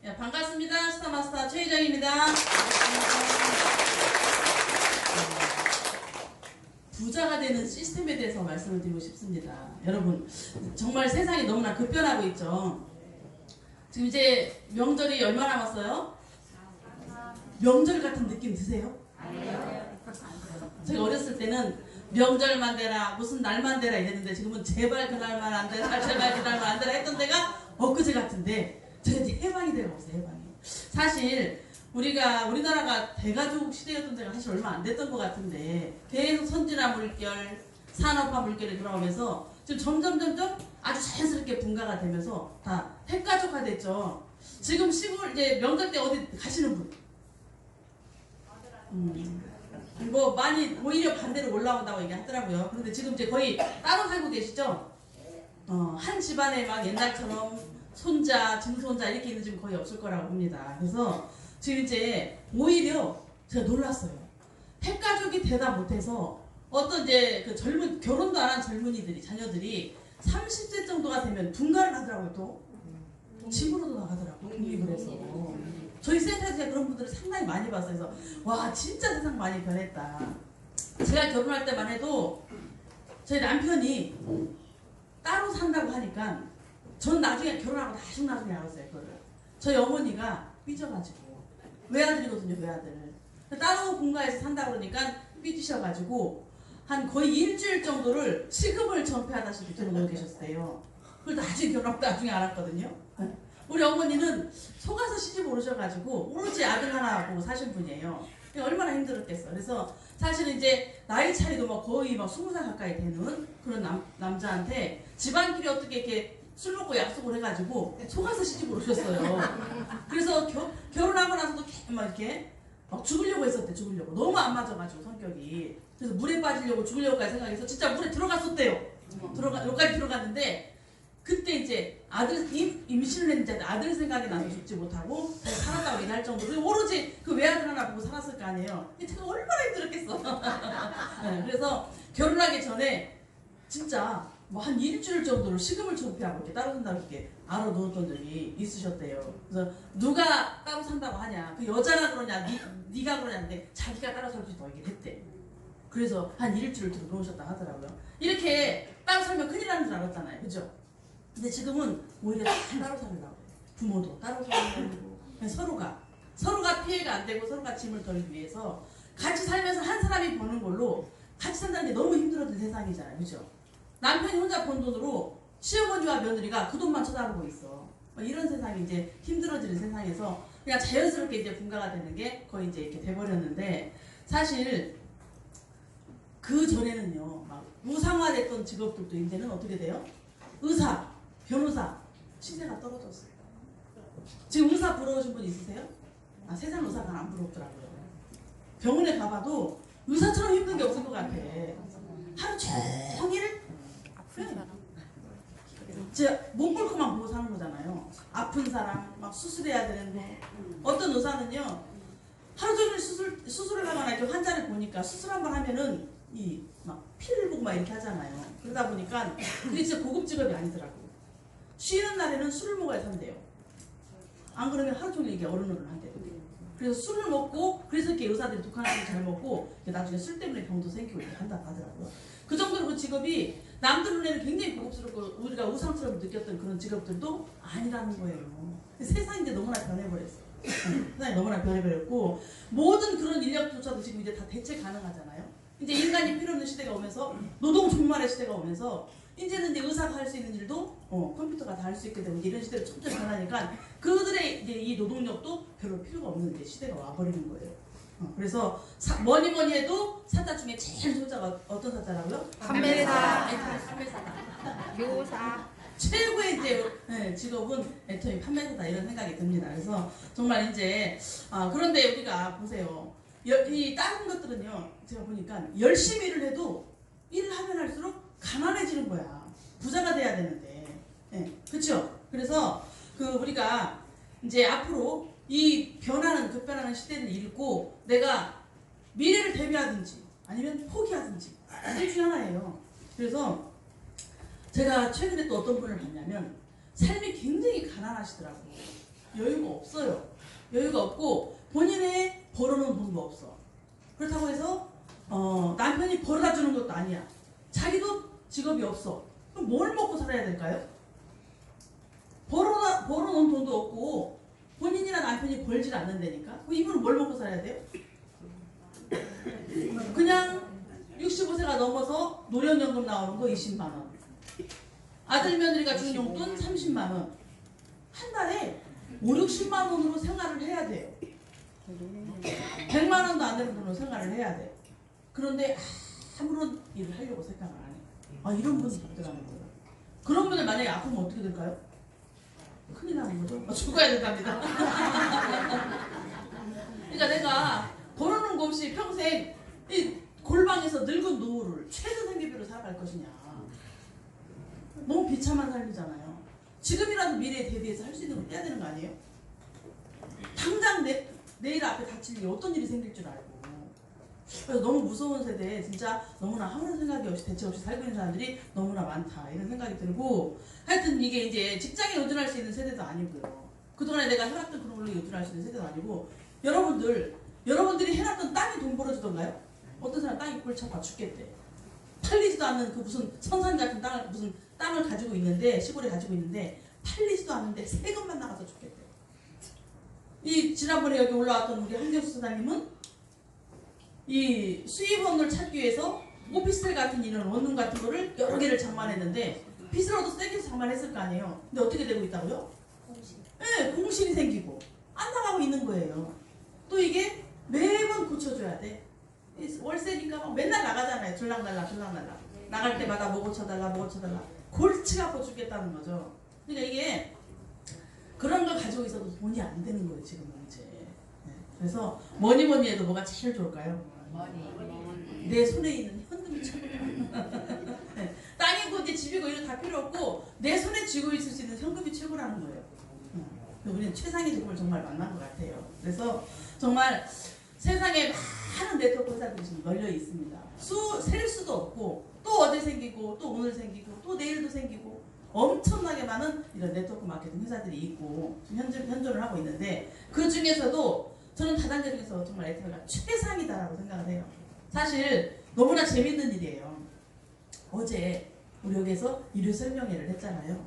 네, 반갑습니다. 스타마스터 최희정입니다. 부자가 되는 시스템에 대해서 말씀을 드리고 싶습니다. 여러분, 정말 세상이 너무나 급변하고 있죠. 지금 이제 명절이 얼마 남았어요? 명절 같은 느낌 드세요? 제가 어렸을 때는 명절만 되라, 무슨 날만 되라 이랬는데 지금은 제발 그날만 안 되라, 제발 그날만 안 되라 했던 데가 엊그제 같은데 제가 이제 해방이 되어가면서 해방이. 사실 우리나라가 대가족 시대였던 데가 사실 얼마 안 됐던 것 같은데 계속 선진화 물결, 산업화 물결이 들어오면서 지금 점점 아주 자연스럽게 분가가 되면서 다 핵가족화 됐죠. 지금 시골 이제 명절 때 어디 가시는 분? 뭐 많이 오히려 반대로 올라온다고 얘기하더라고요. 그런데 지금 이제 거의 따로 살고 계시죠? 한 집안에 막 옛날처럼 손자, 증손자 이렇게 있는 집은 거의 없을 거라고 봅니다. 그래서 지금 이제 오히려 제가 놀랐어요. 핵가족이 되다 못해서 어떤 이제 그 젊은 결혼도 안 한 젊은이들이 자녀들이 30세 정도가 되면 분가를 하더라고요. 또 집으로도 나가더라고요. 독립을 해서. 저희 센터에서 제가 그런 분들을 상당히 많이 봤어요. 그래서 와 진짜 세상 많이 변했다. 제가 결혼할 때만 해도 저희 남편이 따로 산다고 하니까 전 나중에 결혼하고 나중에 알았어요. 그거를. 저희 어머니가 삐져가지고 외아들이거든요. 외아들. 따로 분가해서 산다고 그러니까 삐지셔가지고 한 거의 일주일 정도를 시급을 전폐하다시피 들어오고 계셨어요. 그걸 나중에 결혼하고 나중에 알았거든요. 우리 어머니는 속아서 시집 오르셔가지고 오로지 아들 하나 보고 사신 분이에요. 얼마나 힘들었겠어. 그래서 사실은 이제 나이 차이도 막 거의 막 20살 가까이 되는 그런 남자한테 집안끼리 어떻게 이렇게 술 먹고 약속을 해가지고 속아서 시집 오르셨어요. 그래서 결혼하고 나서도 막 이렇게 막 죽으려고 했었대. 죽으려고. 너무 안 맞아가지고 성격이. 그래서 물에 빠지려고 죽으려고까지 생각해서 진짜 물에 들어갔었대요. 여기까지 들어갔는데 그때 이제 아들 임신을 했는데 아들 생각이 나서 죽지 못하고 살았다고 얘기할 정도로 오로지 그 외아들 하나 보고 살았을 거 아니에요. 제가 얼마나 힘들었겠어. 네, 그래서 결혼하기 전에 진짜 뭐 한 일주일 정도를 시금을 전폐하고 이렇게 따로 산다고 이렇게 알아놓았던 적이 있으셨대요. 그래서 누가 따로 산다고 하냐, 그 여자가 그러냐, 네가 그러냐는데 자기가 따로 살고 싶다고 얘기를 했대. 그래서 한 일주일 들어 놓으셨다 하더라고요. 이렇게 따로 살면 큰일 나는 줄 알았잖아요, 그죠? 근데 지금은 오히려 따로 살려고 부모도 따로 살려고 서로가 피해가 안 되고 서로가 짐을 덜기 위해서 같이 살면서 한 사람이 버는 걸로 같이 산다는 게 너무 힘들어진 세상이잖아요, 그죠? 남편이 혼자 번 돈으로 시어머니와 며느리가 그 돈만 쳐다보고 있어. 이런 세상이 이제 힘들어지는 세상에서 그냥 자연스럽게 이제 분가가 되는 게 거의 이제 이렇게 돼버렸는데 사실 그 전에는요, 막 우상화됐던 직업들도 이제는 어떻게 돼요? 의사, 변호사 시세가 떨어졌어요. 지금 의사 부러우신 분 있으세요? 세상 의사가 안 부럽더라고요. 병원에 가봐도 의사처럼 힘든 게 없을 것 같아. 하루 종일 몸 꿇고만 보고 사는 거잖아요. 아픈 사람, 막 수술해야 되는 거. 어떤 의사는요, 하루 종일 수술을 하거나 이렇게 환자를 보니까 수술 한번 하면은 막 피를 보고 막 이렇게 하잖아요. 그러다 보니까 그게 진짜 고급 직업이 아니더라고요. 쉬는 날에는 술을 먹어야 산대요. 안 그러면 하루 종일 이게 어른어른한대요. 그래서 술을 먹고, 그래서 이렇게 의사들이 독한 술을 잘 먹고 나중에 술 때문에 병도 생기고 이렇게 한다고 하더라고요. 그 정도로 그 직업이 남들 눈에는 굉장히 고급스럽고 우리가 우상처럼 느꼈던 그런 직업들도 아니라는 거예요. 세상이 이제 너무나 변해버렸어. 세상이 너무나 변해버렸고 모든 그런 인력조차도 지금 이제 다 대체 가능하잖아요. 이제 인간이 필요 없는 시대가 오면서 노동 종말의 시대가 오면서 이제는 이제 의사가 할 수 있는 일도 컴퓨터가 다 할 수 있게 되고 이런 시대로 점점 변하니까 그들의 이제 이 노동력도 별로 필요가 없는 이제 시대가 와버리는 거예요. 그래서 뭐니 해도 사자 중에 제일 소자가 어떤 사자라고요? 판매사. 교사. 최고의 이제 직업은 애터미 판매사다 이런 생각이 듭니다. 그래서 정말 이제 그런데 우리가 보세요. 이 다른 것들은요, 제가 보니까 열심히 일을 해도 일을 하면 할수록 가난해지는 거야. 부자가 돼야 되는데, 그렇죠? 그래서 우리가 이제 앞으로 이 급변하는 시대를 읽고 내가 미래를 대비하든지 아니면 포기하든지 둘 중에 하나예요. 그래서 제가 최근에 또 어떤 분을 봤냐면 삶이 굉장히 가난하시더라고요. 여유가 없어요. 여유가 없고 본인의 벌어놓은 돈도 없어. 그렇다고 해서 남편이 벌어다 주는 것도 아니야. 자기도 직업이 없어. 그럼 뭘 먹고 살아야 될까요? 벌어놓은 돈도 없고 본인이나 남편이 벌질 않는다니까. 그럼 이분은 뭘 먹고 살아야 돼요? 그냥 65세가 넘어서 노령연금 나오는 거 20만 원. 아들 며느리가 준 용돈 30만 원. 한 달에 5, 60만 원으로 생활을 해야 돼요. 100만 원도 안 되는 돈으로 생활을 해야 돼. 그런데 아무런 일을 하려고 생각을 안 해. 이런 분이 있더라는 거예요. 그런 분들 만약에 아프면 어떻게 될까요? 큰일 나는 거죠. 죽어야 된답니다. 그러니까 내가 벌어놓은 거 없이 평생 이 골방에서 늙은 노후를 최저 생계비로 살아갈 것이냐. 너무 비참한 삶이잖아요. 지금이라도 미래에 대비해서 할 수 있는 걸 해야 되는 거 아니에요? 당장 내일 앞에 닥칠 일이 어떤 일이 생길 줄 알고. 그래서 너무 무서운 세대에 진짜 너무나 아무런 생각이 없이 대책 없이 살고 있는 사람들이 너무나 많다 이런 생각이 들고, 하여튼 이게 이제 직장에 의존할 수 있는 세대도 아니고요. 그동안에 내가 해왔던 그런 걸로 의존할 수 있는 세대도 아니고, 여러분들이 해놨던 땅이 돈 벌어주던가요? 어떤 사람 땅이 꼴 차가 죽겠대. 팔리지도 않는 그 무슨 선산 같은 땅을 가지고 있는데, 시골에 가지고 있는데 팔리지도 않는데 세금만 나가서 죽겠대. 이 지난번에 여기 올라왔던 우리 한경수 사장님은 이 수입원을 찾기 위해서 오피스텔 같은 이런 원룸 같은 거를 여러 개를 장만했는데, 빚을 얻어서 땡겨서 장만했을 거 아니에요. 근데 어떻게 되고 있다고요? 공실. 네, 공실이 생기고 안 나가고 있는 거예요. 또 이게 매번 고쳐줘야 돼. 월세니까 막 맨날 나가잖아요. 들락날락. 나갈 때마다 뭐 고쳐달라. 골치가 아파 죽겠다는 거죠. 그러니까 이게 그런 걸 가지고 있어도 돈이 안 되는 거예요, 지금은 이제. 네. 그래서 뭐니 해도 뭐가 제일 좋을까요? 내 손에 있는 현금이 최고다. 네. 땅이고 이제 집이고 이런 다 필요 없고 내 손에 쥐고 있을 수 있는 현금이 최고라는 거예요. 우리는 최상의 직업을 정말 만난 것 같아요. 그래서 정말 세상에 많은 네트워크 회사들이 지금 널려 있습니다. 셀 수도 없고, 또 어제 생기고 또 오늘 생기고 또 내일도 생기고 엄청나게 많은 이런 네트워크 마케팅 회사들이 있고 현존을 하고 있는데, 그 중에서도 저는 다단계 중에서 정말 에트가 최상이다라고 생각을 해요. 사실 너무나 재밌는 일이에요. 어제 우리 여기에서 일요 설명회를 했잖아요.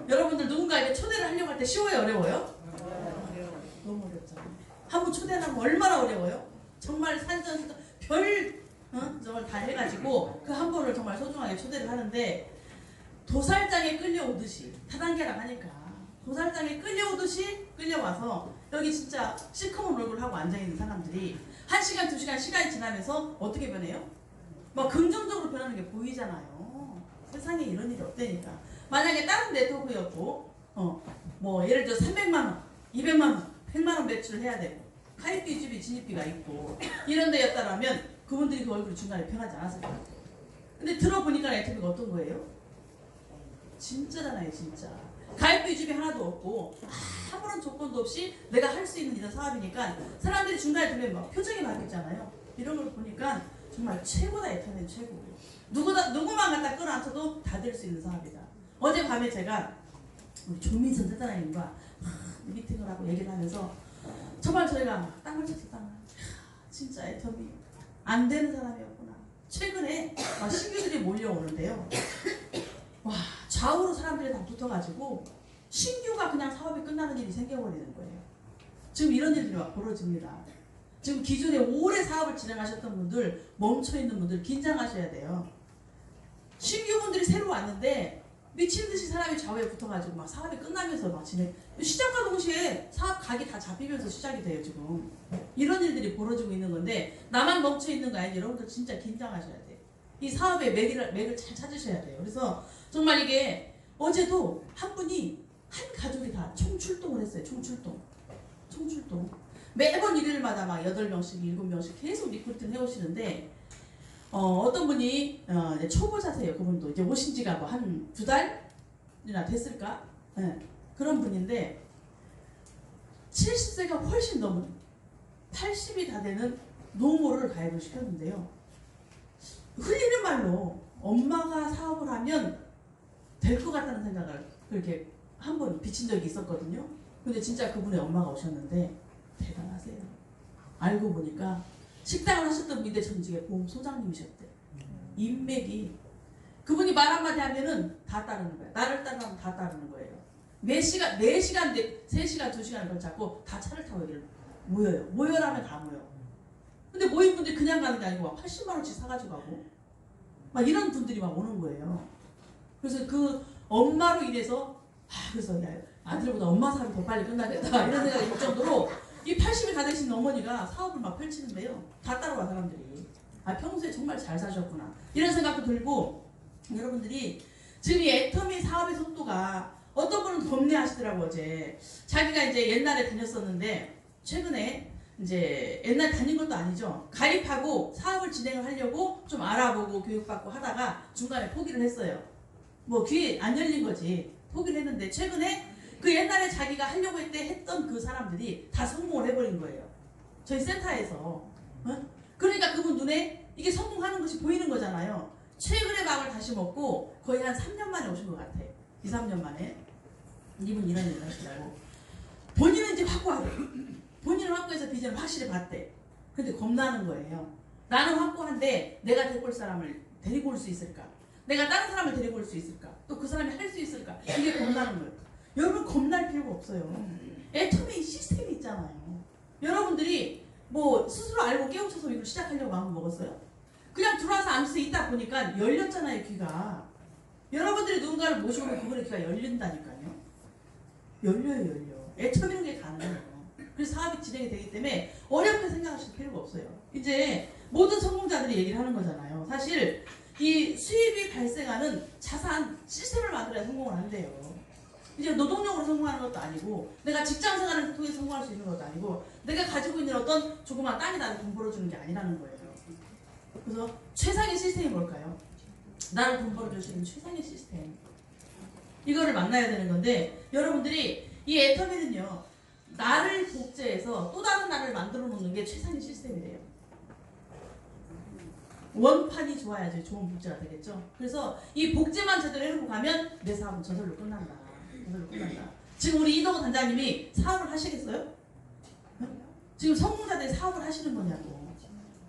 여러분들 누군가에게 초대를 하려고 할 때 쉬워요, 어려워요? 너무 어렵잖아요. 한번 초대하면 얼마나 어려워요? 정말 산전 저걸 다 해가지고 그 한 번을 정말 소중하게 초대를 하는데, 도살장에 끌려오듯이, 다단계라 하니까 도살장에 끌려오듯이 끌려와서 여기 진짜 시커먼 얼굴 하고 앉아있는 사람들이 1시간, 2시간 시간이 지나면서 어떻게 변해요? 막 긍정적으로 변하는 게 보이잖아요. 세상에 이런 일이 없다니까. 만약에 다른 네트워크였고 뭐 예를 들어 300만원, 200만원, 100만원 매출을 해야 되고 가입비, 유지비, 진입비가 있고 이런 데였다라면 그분들이 그 얼굴이 중간에 변하지 않았을 것 같아요. 근데 들어보니까 네트워크가 어떤 거예요? 진짜잖아요, 진짜. 가입비, 유지비 하나도 없고 아무런 조건도 없이 내가 할 수 있는 이런 사업이니까 사람들이 중간에 들면 막 표정이 바뀌잖아요. 이런 걸 보니까 정말 최고다, 에터는 최고. 누구만 갖다 끌어안쳐도 다 될 수 있는 사업이다. 어젯밤에 제가 우리 조민선 사장님과 미팅을 하고 얘기를 하면서 정말 저희가 땅을 쳤어, 땅을. 진짜 애터미 안 되는 사람이었구나. 최근에 신규들이 몰려오는데요. 와, 좌우로 사람들이 다 붙어가지고 신규가 그냥 사업이 끝나는 일이 생겨버리는 거예요. 지금 이런 일들이 막 벌어집니다. 지금 기존에 오래 사업을 진행하셨던 분들, 멈춰있는 분들 긴장하셔야 돼요. 신규분들이 새로 왔는데 미친듯이 사람이 좌우에 붙어가지고 막 사업이 끝나면서 막 시작과 동시에 사업 각이 다 잡히면서 시작이 돼요, 지금. 이런 일들이 벌어지고 있는 건데 나만 멈춰있는 거 아니에요. 여러분들 진짜 긴장하셔야 돼요. 이 사업의 맥을 잘 찾으셔야 돼요. 그래서 정말 이게 어제도 한 분이 한 가족이 다 총출동을 했어요. 총출동. 매번 일요일마다 막 8명씩 7명씩 계속 리크루팅 해오시는데 어떤 분이 초보자세요. 그분도 이제 오신 지가 뭐 한 2달이나 됐을까? 네, 그런 분인데 70세가 훨씬 넘은 80이 다 되는 노모를 가입을 시켰는데요. 흘리는 말로 엄마가 사업을 하면 될 것 같다는 생각을 그렇게 한 번 비친 적이 있었거든요. 근데 진짜 그분의 엄마가 오셨는데 대단하세요. 알고 보니까 식당을 하셨던 분인데 전직의 보험 소장님이셨대. 인맥이. 그분이 말 한마디 하면은 다 따르는 거야. 나를 따르면 다 따르는 거예요. 몇 시간, 4시간, 3시간, 2시간을 걸쳐갖고 다 차를 타고 여기를 모여요. 모여라면 다 모여. 근데 모인 분들이 그냥 가는 게 아니고 막 80만 원씩 사가지고 가고 막 이런 분들이 막 오는 거예요. 그래서 그 엄마로 인해서 그래서 야, 아들보다 엄마 사업이 더 빨리 끝나겠다 이런 생각이 들 정도로 이 80이 다 되신 어머니가 사업을 막 펼치는데요. 다 따라와 사람들이. 평소에 정말 잘 사셨구나 이런 생각도 들고, 여러분들이 지금 이 애터미 사업의 속도가, 어떤 분은 겁내하시더라고. 어제 자기가 이제 옛날에 다녔었는데 최근에 이제 옛날 다닌 것도 아니죠. 가입하고 사업을 진행을 하려고 좀 알아보고 교육받고 하다가 중간에 포기를 했어요. 뭐 귀에 안 열린 거지. 포기를 했는데 최근에 그 옛날에 자기가 하려고 했던 그 사람들이 다 성공을 해버린 거예요. 저희 센터에서. 그러니까 그분 눈에 이게 성공하는 것이 보이는 거잖아요. 최근에 마음을 다시 먹고 거의 한 3년 만에 오신 것 같아. 2, 3년 만에. 이분 이런 일을 하시더라고. 본인은 이제 확고하대. 본인은 확고해서 비전을 확실히 봤대. 근데 겁나는 거예요. 나는 확고한데 내가 데리고 올 사람을 데리고 올 수 있을까? 내가 다른 사람을 데리고 올 수 있을까? 또 그 사람이 할 수 있을까? 이게 겁나는 거예요. 여러분 겁날 필요가 없어요. 애터미 시스템이 있잖아요. 여러분들이 뭐 스스로 알고 깨우쳐서 이걸 시작하려고 마음 먹었어요? 그냥 들어와서 앉아서 있다 보니까 열렸잖아요, 귀가. 여러분들이 누군가를 모시고 그분의 귀가 열린다니까요. 열려. 애터미는 게 가능해요. 그래서 사업이 진행이 되기 때문에 어렵게 생각하실 필요가 없어요. 이제 모든 성공자들이 얘기를 하는 거잖아요. 사실 이 수입이 발생하는 자산 시스템을 만들어야 성공을 한대요. 이제 노동력으로 성공하는 것도 아니고, 내가 직장 생활을 통해 성공할 수 있는 것도 아니고, 내가 가지고 있는 어떤 조그만 땅이 나를 돈 벌어주는 게 아니라는 거예요. 그래서 최상의 시스템이 뭘까요? 나를 돈 벌어줄 수 있는 최상의 시스템. 이거를 만나야 되는 건데, 여러분들이 이 애터미는요, 나를 복제해서 또 다른 나를 만들어 놓는 게 최상의 시스템이래요. 원판이 좋아야지 좋은 복제가 되겠죠. 그래서 이 복제만 제대로 해놓고 가면 내 사업은 저절로 끝난다. 저절로 끝난다. 지금 우리 이동호 단장님이 사업을 하시겠어요? 지금 성공자들이 사업을 하시는 거냐고.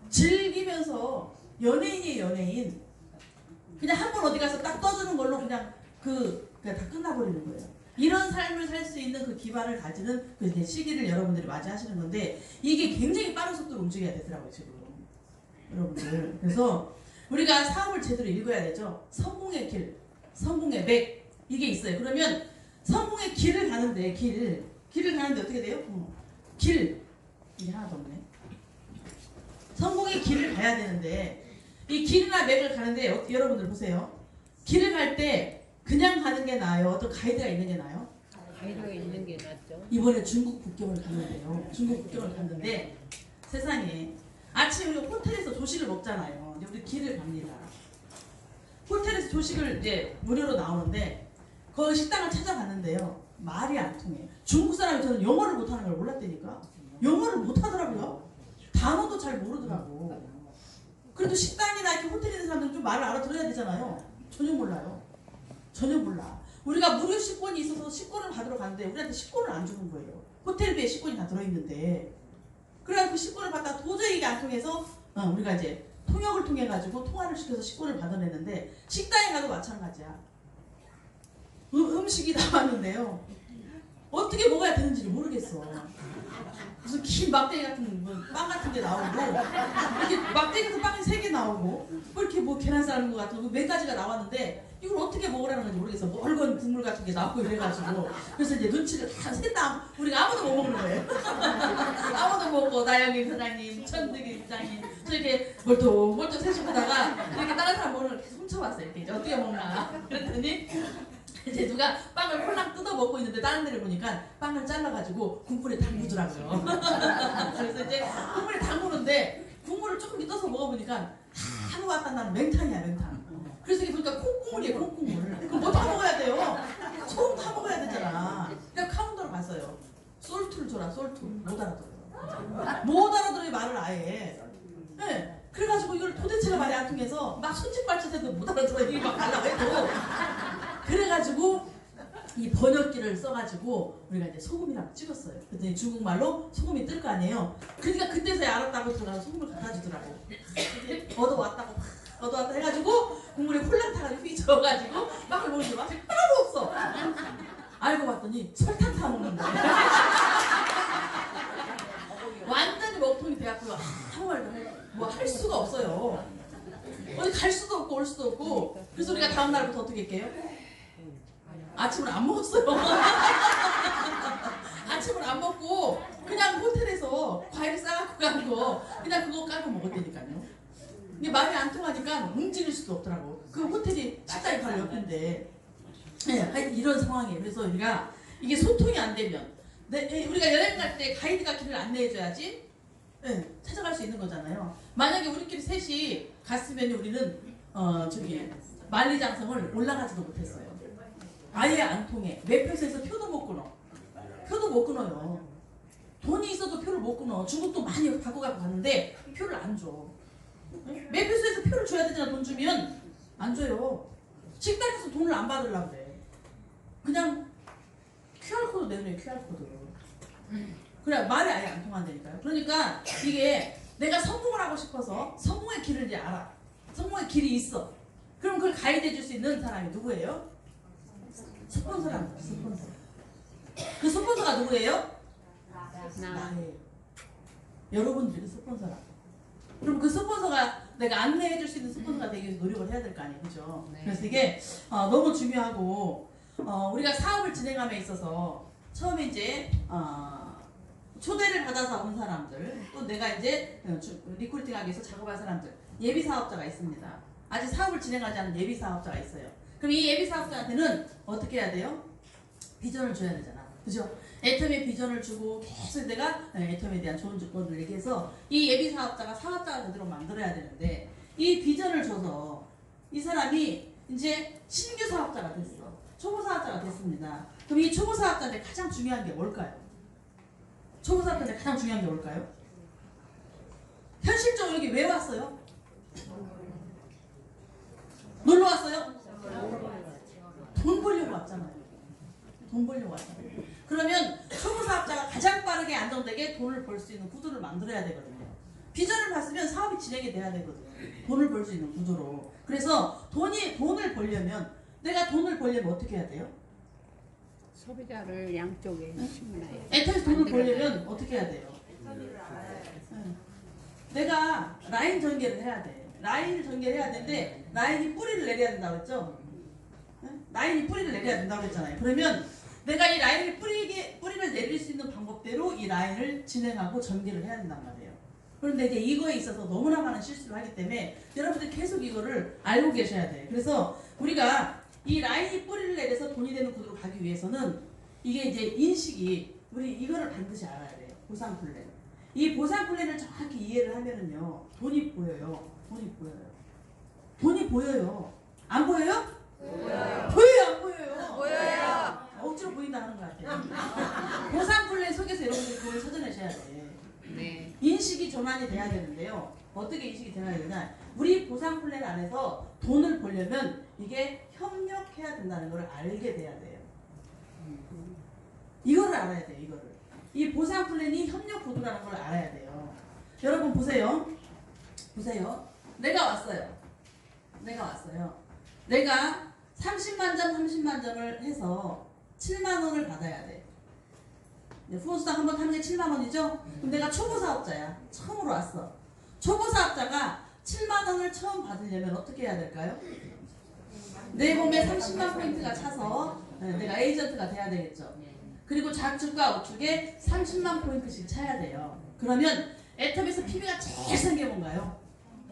즐기면서 연예인이에요, 연예인. 그냥 한 번 어디 가서 딱 떠주는 걸로 그냥 다 끝나버리는 거예요. 이런 삶을 살 수 있는 그 기반을 가지는 그 시기를 여러분들이 맞이하시는 건데, 이게 굉장히 빠른 속도로 움직여야 되더라고요, 지금. 여러분들. 그래서 우리가 사업을 제대로 읽어야 되죠. 성공의 길, 성공의 맥, 이게 있어요. 그러면 성공의 길을 가는데, 길을 가는데 어떻게 돼요? 이게 하나도 없네. 성공의 길을 가야 되는데, 이 길이나 맥을 가는데 여러분들 보세요. 길을 갈 때 그냥 가는 게 나아요? 어떤 가이드가 있는 게 나아요? 가이드가 있는 게 낫죠. 이번에 중국 국경을 갔는데요. 중국 국경을 갔는데 세상에 아침에 우리 호텔에서 조식을 먹잖아요. 이제 우리 길을 갑니다. 호텔에서 조식을 이제 무료로 나오는데 그 식당을 찾아갔는데요. 말이 안 통해. 중국 사람이 저는 영어를 못하는 걸 몰랐다니까. 영어를 못하더라고요. 단어도 잘 모르더라고. 그래도 식당이나 이렇게 호텔에 있는 사람들은 좀 말을 알아들어야 되잖아요. 전혀 몰라요. 전혀 몰라. 우리가 무료 식권이 있어서 식권을 받으러 갔는데 우리한테 식권을 안 주는 거예요. 호텔비에 식권이 다 들어있는데. 그래서 그 식권을 받다가 도저히 이게 안 통해서 우리가 이제 통역을 통해 가지고 통화를 시켜서 식권을 받아내는데, 식당에 가도 마찬가지야. 음식이 나왔는데요. 어떻게 먹어야 되는지를 모르겠어. 무슨 긴 막대기 같은 빵 같은 게 나오고, 이렇게 막대기에서 빵이 3개 나오고, 뭐 이렇게 뭐 계란 삶은 것 같은 몇 가지가 나왔는데 이걸 어떻게 먹으라는 건지 모르겠어. 멀건 국물 같은 게 나오고 이래가지고, 그래서 이제 눈치를 다 샜다. 우리가 아무도 못 먹는 거예요. 아무도 못 먹고 나영희 사장님, 천득이 사장님 저렇게 멀뚱멀뚱 세수하다가 이렇게 다른 사람 먹는 걸 계속 훔쳐봤어요. 이렇게 이제 어떻게 먹나. 그랬더니 이제 누가 빵을 홀랑 뜯어 먹고 있는데 다른 데를 보니까 빵을 잘라가지고 국물에 담그더라고요. 그래서 이제 국물에 담그는데 국물을 조금 떠서 먹어보니까 아무 맛 안 나는 맹탕이야, 맹탕. 그래서 이게 보니까 콩국물이에요, 콩국물. 그럼 뭐 다 먹어야 돼요? 소금 다 먹어야 되잖아. 그냥 카운터로 갔어요. 솔트를 줘라, 솔트. 못 알아들어요. 못 알아들어요, 말을 아예. 네. 그래가지고 이걸 도대체가 말이 안 통해서 막 손짓발짓해도 못 알아들어요. 이게 막 달라고 해도. 그래가지고 이 번역기를 써가지고 우리가 이제 소금이라고 찍었어요. 그랬더니 중국말로 소금이 뜰 거 아니에요. 그러니까 그때서야 알았다고 들어가서 소금을 갖다 주더라고. 얻어왔다고 얻어왔다 해가지고 국물에 홀랑 타가지고 휘저어가지고 막 먹는데 맛이 하나도 없어. 알고 봤더니 설탕 타 먹는 거야. 완전히 먹통이 돼갖고 아무 말도 뭐 할 수가 없어요. 어디 갈 수도 없고 올 수도 없고. 그래서 우리가 다음 날부터 어떻게 할게요? 아침을 안 먹었어요. 아침을 안 먹고 그냥 호텔에서 과일 싸갖고 간 거 그냥 그거 깔고 먹었다니까요. 근데 말이 안 통하니까 움직일 수도 없더라고. 그 호텔이 식당이 바로 옆인데. 네, 하여튼 이런 상황이에요. 그래서 우리가 이게 소통이 안 되면 우리가 여행 갈 때 가이드가 길을 안내해줘야지 찾아갈 수 있는 거잖아요. 만약에 우리끼리 셋이 갔으면 우리는 저기 만리장성을 올라가지도 못했어요. 아예 안 통해. 매표소에서 표도 못 끊어. 표도 못 끊어요. 돈이 있어도 표를 못 끊어. 중국도 많이 갖고 갔는데 표를 안 줘. 매표소에서 표를 줘야 되잖아. 돈 주면 안 줘요. 식당에서 돈을 안 받으려고 그래. 그냥 QR코드 내놓아요. QR코드. 그래 말이 아예 안 통한다니까요. 그러니까 이게 내가 성공을 하고 싶어서 성공의 길을 이제 알아. 성공의 길이 있어. 그럼 그걸 가이드해 줄 수 있는 사람이 누구예요? 스폰서랍니다. 스폰서. 그 스폰서가 누구예요? 나예요. 여러분들이 스폰서라. 그럼 그 스폰서가 내가 안내해 줄 수 있는 스폰서가 되기 위해서 노력을 해야 될 거 아니에요. 그죠? 네. 그래서 이게 너무 중요하고 우리가 사업을 진행함에 있어서 처음에 이제 초대를 받아서 온 사람들 또 내가 이제 리크루팅하기 위해서 작업할 사람들 예비 사업자가 있습니다. 아직 사업을 진행하지 않은 예비 사업자가 있어요. 그럼 이 예비 사업자한테는 어떻게 해야 돼요? 비전을 줘야 되잖아. 그죠? 애텀에 비전을 주고 계속 내가 애텀에 대한 좋은 조건을 얘기해서 이 예비 사업자가 사업자가 제대로 만들어야 되는데 이 비전을 줘서 이 사람이 이제 신규 사업자가 됐어. 초보 사업자가 됐습니다. 그럼 이 초보 사업자한테 가장 중요한 게 뭘까요? 초보 사업자한테 가장 중요한 게 뭘까요? 현실적으로 여기 왜 왔어요? 놀러 왔어요? 돈 벌려고 왔잖아요. 돈 벌려고 왔잖아요. 그러면 초보 사업자가 가장 빠르게 안정되게 돈을 벌 수 있는 구조를 만들어야 되거든요. 비전을 봤으면 사업이 진행이 돼야 되거든요. 돈을 벌 수 있는 구조로. 그래서 돈을 벌려면 내가 돈을 벌려면 어떻게 해야 돼요? 소비자를 양쪽에 심어놔요. 애터에서 돈을 벌려면 어떻게 해야 돼요? 내가 라인 전개를 해야 돼. 라인을 전개를 해야 되는데 라인이 뿌리를 내려야 된다고 했죠? 라인이 뿌리를 내려야 된다고 했잖아요. 그러면 내가 이 라인을 뿌리를 내릴 수 있는 방법대로 이 라인을 진행하고 전개를 해야 된단 말이에요. 그런데 이제 이거에 있어서 너무나 많은 실수를 하기 때문에 여러분들 계속 이거를 알고 계셔야 돼요. 그래서 우리가 이 라인이 뿌리를 내려서 돈이 되는 구조로 가기 위해서는 이게 이제 인식이 우리 이거를 반드시 알아야 돼요. 보상 플랜. 이 보상 플랜을 정확히 이해를 하면은요 돈이 보여요. 돈이 보여요. 돈이 보여요. 안 보여요? 보여요. 보여요? 안 보여요? 보여요. 억지로 보인다 하는 것 같아요. 보상 플랜 속에서 여러분들이 그걸 찾아내셔야 돼. 네. 인식이 전환이 돼야 되는데요. 어떻게 인식이 돼야 되냐? 우리 보상 플랜 안에서 돈을 벌려면 이게 협력해야 된다는 걸 알게 돼야 돼요. 이거를 알아야 돼요. 이거를. 이 보상 플랜이 협력 구도라는 걸 알아야 돼요. 여러분 보세요. 보세요. 내가 왔어요. 내가 30만 점, 30만 점을 해서 7만 원을 받아야 돼. 후원수당 한번 타는 게 7만 원이죠? 그럼 내가 초보 사업자야. 처음으로 왔어. 초보 사업자가 7만 원을 처음 받으려면 어떻게 해야 될까요? 내 몸에 30만 포인트가 차서 내가 에이전트가 돼야 되겠죠. 그리고 좌측과 우측에 30만 포인트씩 차야 돼요. 그러면 애텀에서 PB가 제일 센 게 뭔가요?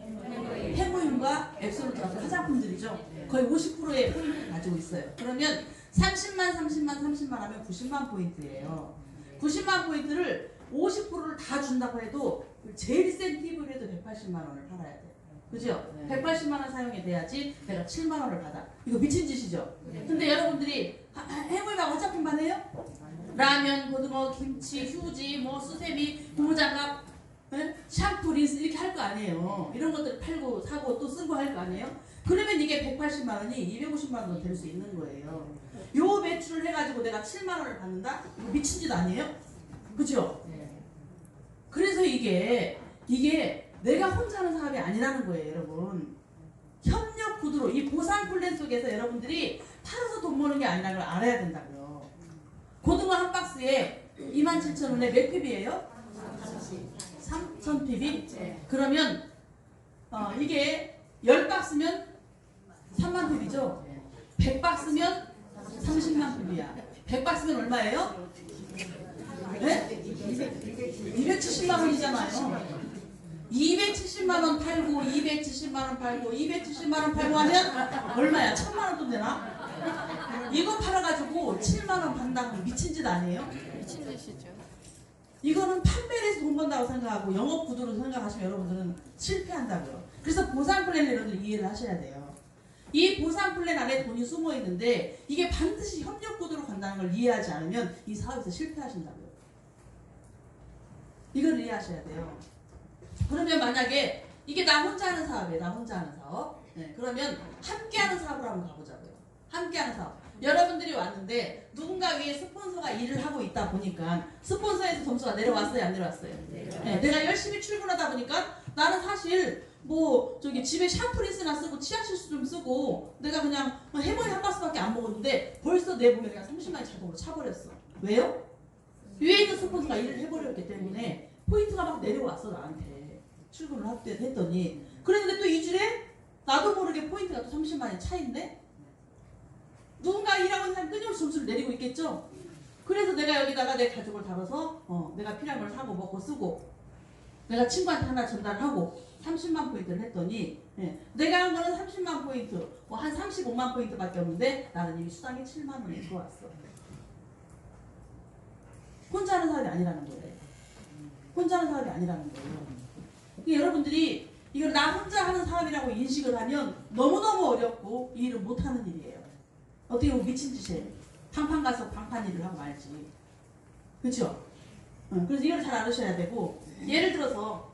해모임과 앱솔루트 같은 화장품들이죠. 거의 50%의 포인트를 가지고 있어요. 그러면 30만 하면 90만 포인트예요. 90만 포인트를 50%를 다 준다고 해도 제일 센 팁을 해도 180만 원을 팔아야 돼. 그죠? 180만 원 사용이 돼야지 내가 7만 원을 받아. 이거 미친 짓이죠? 근데 여러분들이 해물만 화장품만 해요? 라면, 고등어, 김치, 휴지, 수세미, 고무장갑 네? 샴푸, 린스 이렇게 할 거 아니에요. 이런 것들 팔고 사고 또 쓰고 할 거 아니에요. 그러면 이게 180만 원이 250만 원 될 수 있는 거예요. 요 매출을 해가지고 내가 7만 원을 받는다? 이거 미친 짓 아니에요? 그죠? 그래서 이게 내가 혼자 하는 사업이 아니라는 거예요, 여러분. 협력 구도로 이 보상 플랜 속에서 여러분들이 팔아서 돈 버는 게 아니라는 걸 알아야 된다고요. 고등어 한 박스에 27,000원에 몇 핍이에요? 3,000핍이? 그러면 이게 10박스면 3만 핍이죠? 100박스면 30만 핍이야. 100박스면 얼마예요? 네? 270만 원이잖아요. 270만 원 팔고 270만 원 팔고 270만 원 팔고 하면 얼마야? 1,000만 원 돈 되나? 이거 팔아가지고 7만 원 받는다고 미친 짓 아니에요? 미친 짓이죠. 이거는 판매를 해서 돈 번다고 생각하고 영업 구도로 생각하시면 여러분들은 실패한다고요. 그래서 보상 플랜을 여러분들 이해를 하셔야 돼요. 이 보상 플랜 안에 돈이 숨어 있는데 이게 반드시 협력 구도로 간다는 걸 이해하지 않으면 이 사업에서 실패하신다고요. 이걸 이해하셔야 돼요. 그러면 만약에 이게 나 혼자 하는 사업이에요. 나 혼자 하는 사업. 네, 그러면 함께 하는 사업으로 한번 가보자고요. 함께 하는 사업. 여러분들이 왔는데 누군가 위에 스폰서가 일을 하고 있다 보니까 스폰서에서 점수가 내려왔어요? 안 내려왔어요? 네, 내가 열심히 출근하다 보니까 나는 사실 뭐 저기 집에 샴푸리스나 쓰고 치아실수 좀 쓰고 내가 그냥 해머리 한 박스밖에 안 먹었는데 벌써 내 몸에 내가 30만이 자동으로 차버렸어. 왜요? 위에 있는 스폰서가 일을 해버렸기 때문에 포인트가 막 내려왔어 나한테. 출근을 했더니 그랬는데 또 2주에 나도 모르게 포인트가 또 30만이 차인데 누군가 일하고 있는 사람이 끊임없이 점수를 내리고 있겠죠. 그래서 내가 여기다가 내 가족을 다뤄서 내가 필요한 걸 사고 먹고 쓰고 내가 친구한테 하나 전달하고 30만 포인트를 했더니 내가 한 거는 30만 포인트 뭐 한 35만 포인트밖에 없는데 나는 이미 수당이 7만 원이 들어왔어. 혼자 하는 사람이 아니라는 거예요. 혼자 하는 사람이 아니라는 거예요. 여러분들이 이걸 나 혼자 하는 사람이라고 인식을 하면 너무너무 어렵고 이 일을 못하는 일이에요. 어떻게 보면 미친 짓이에요. 방판 가서 방판 일을 하고 말지. 그렇죠? 그래서 이걸 잘 알으셔야 되고 예를 들어서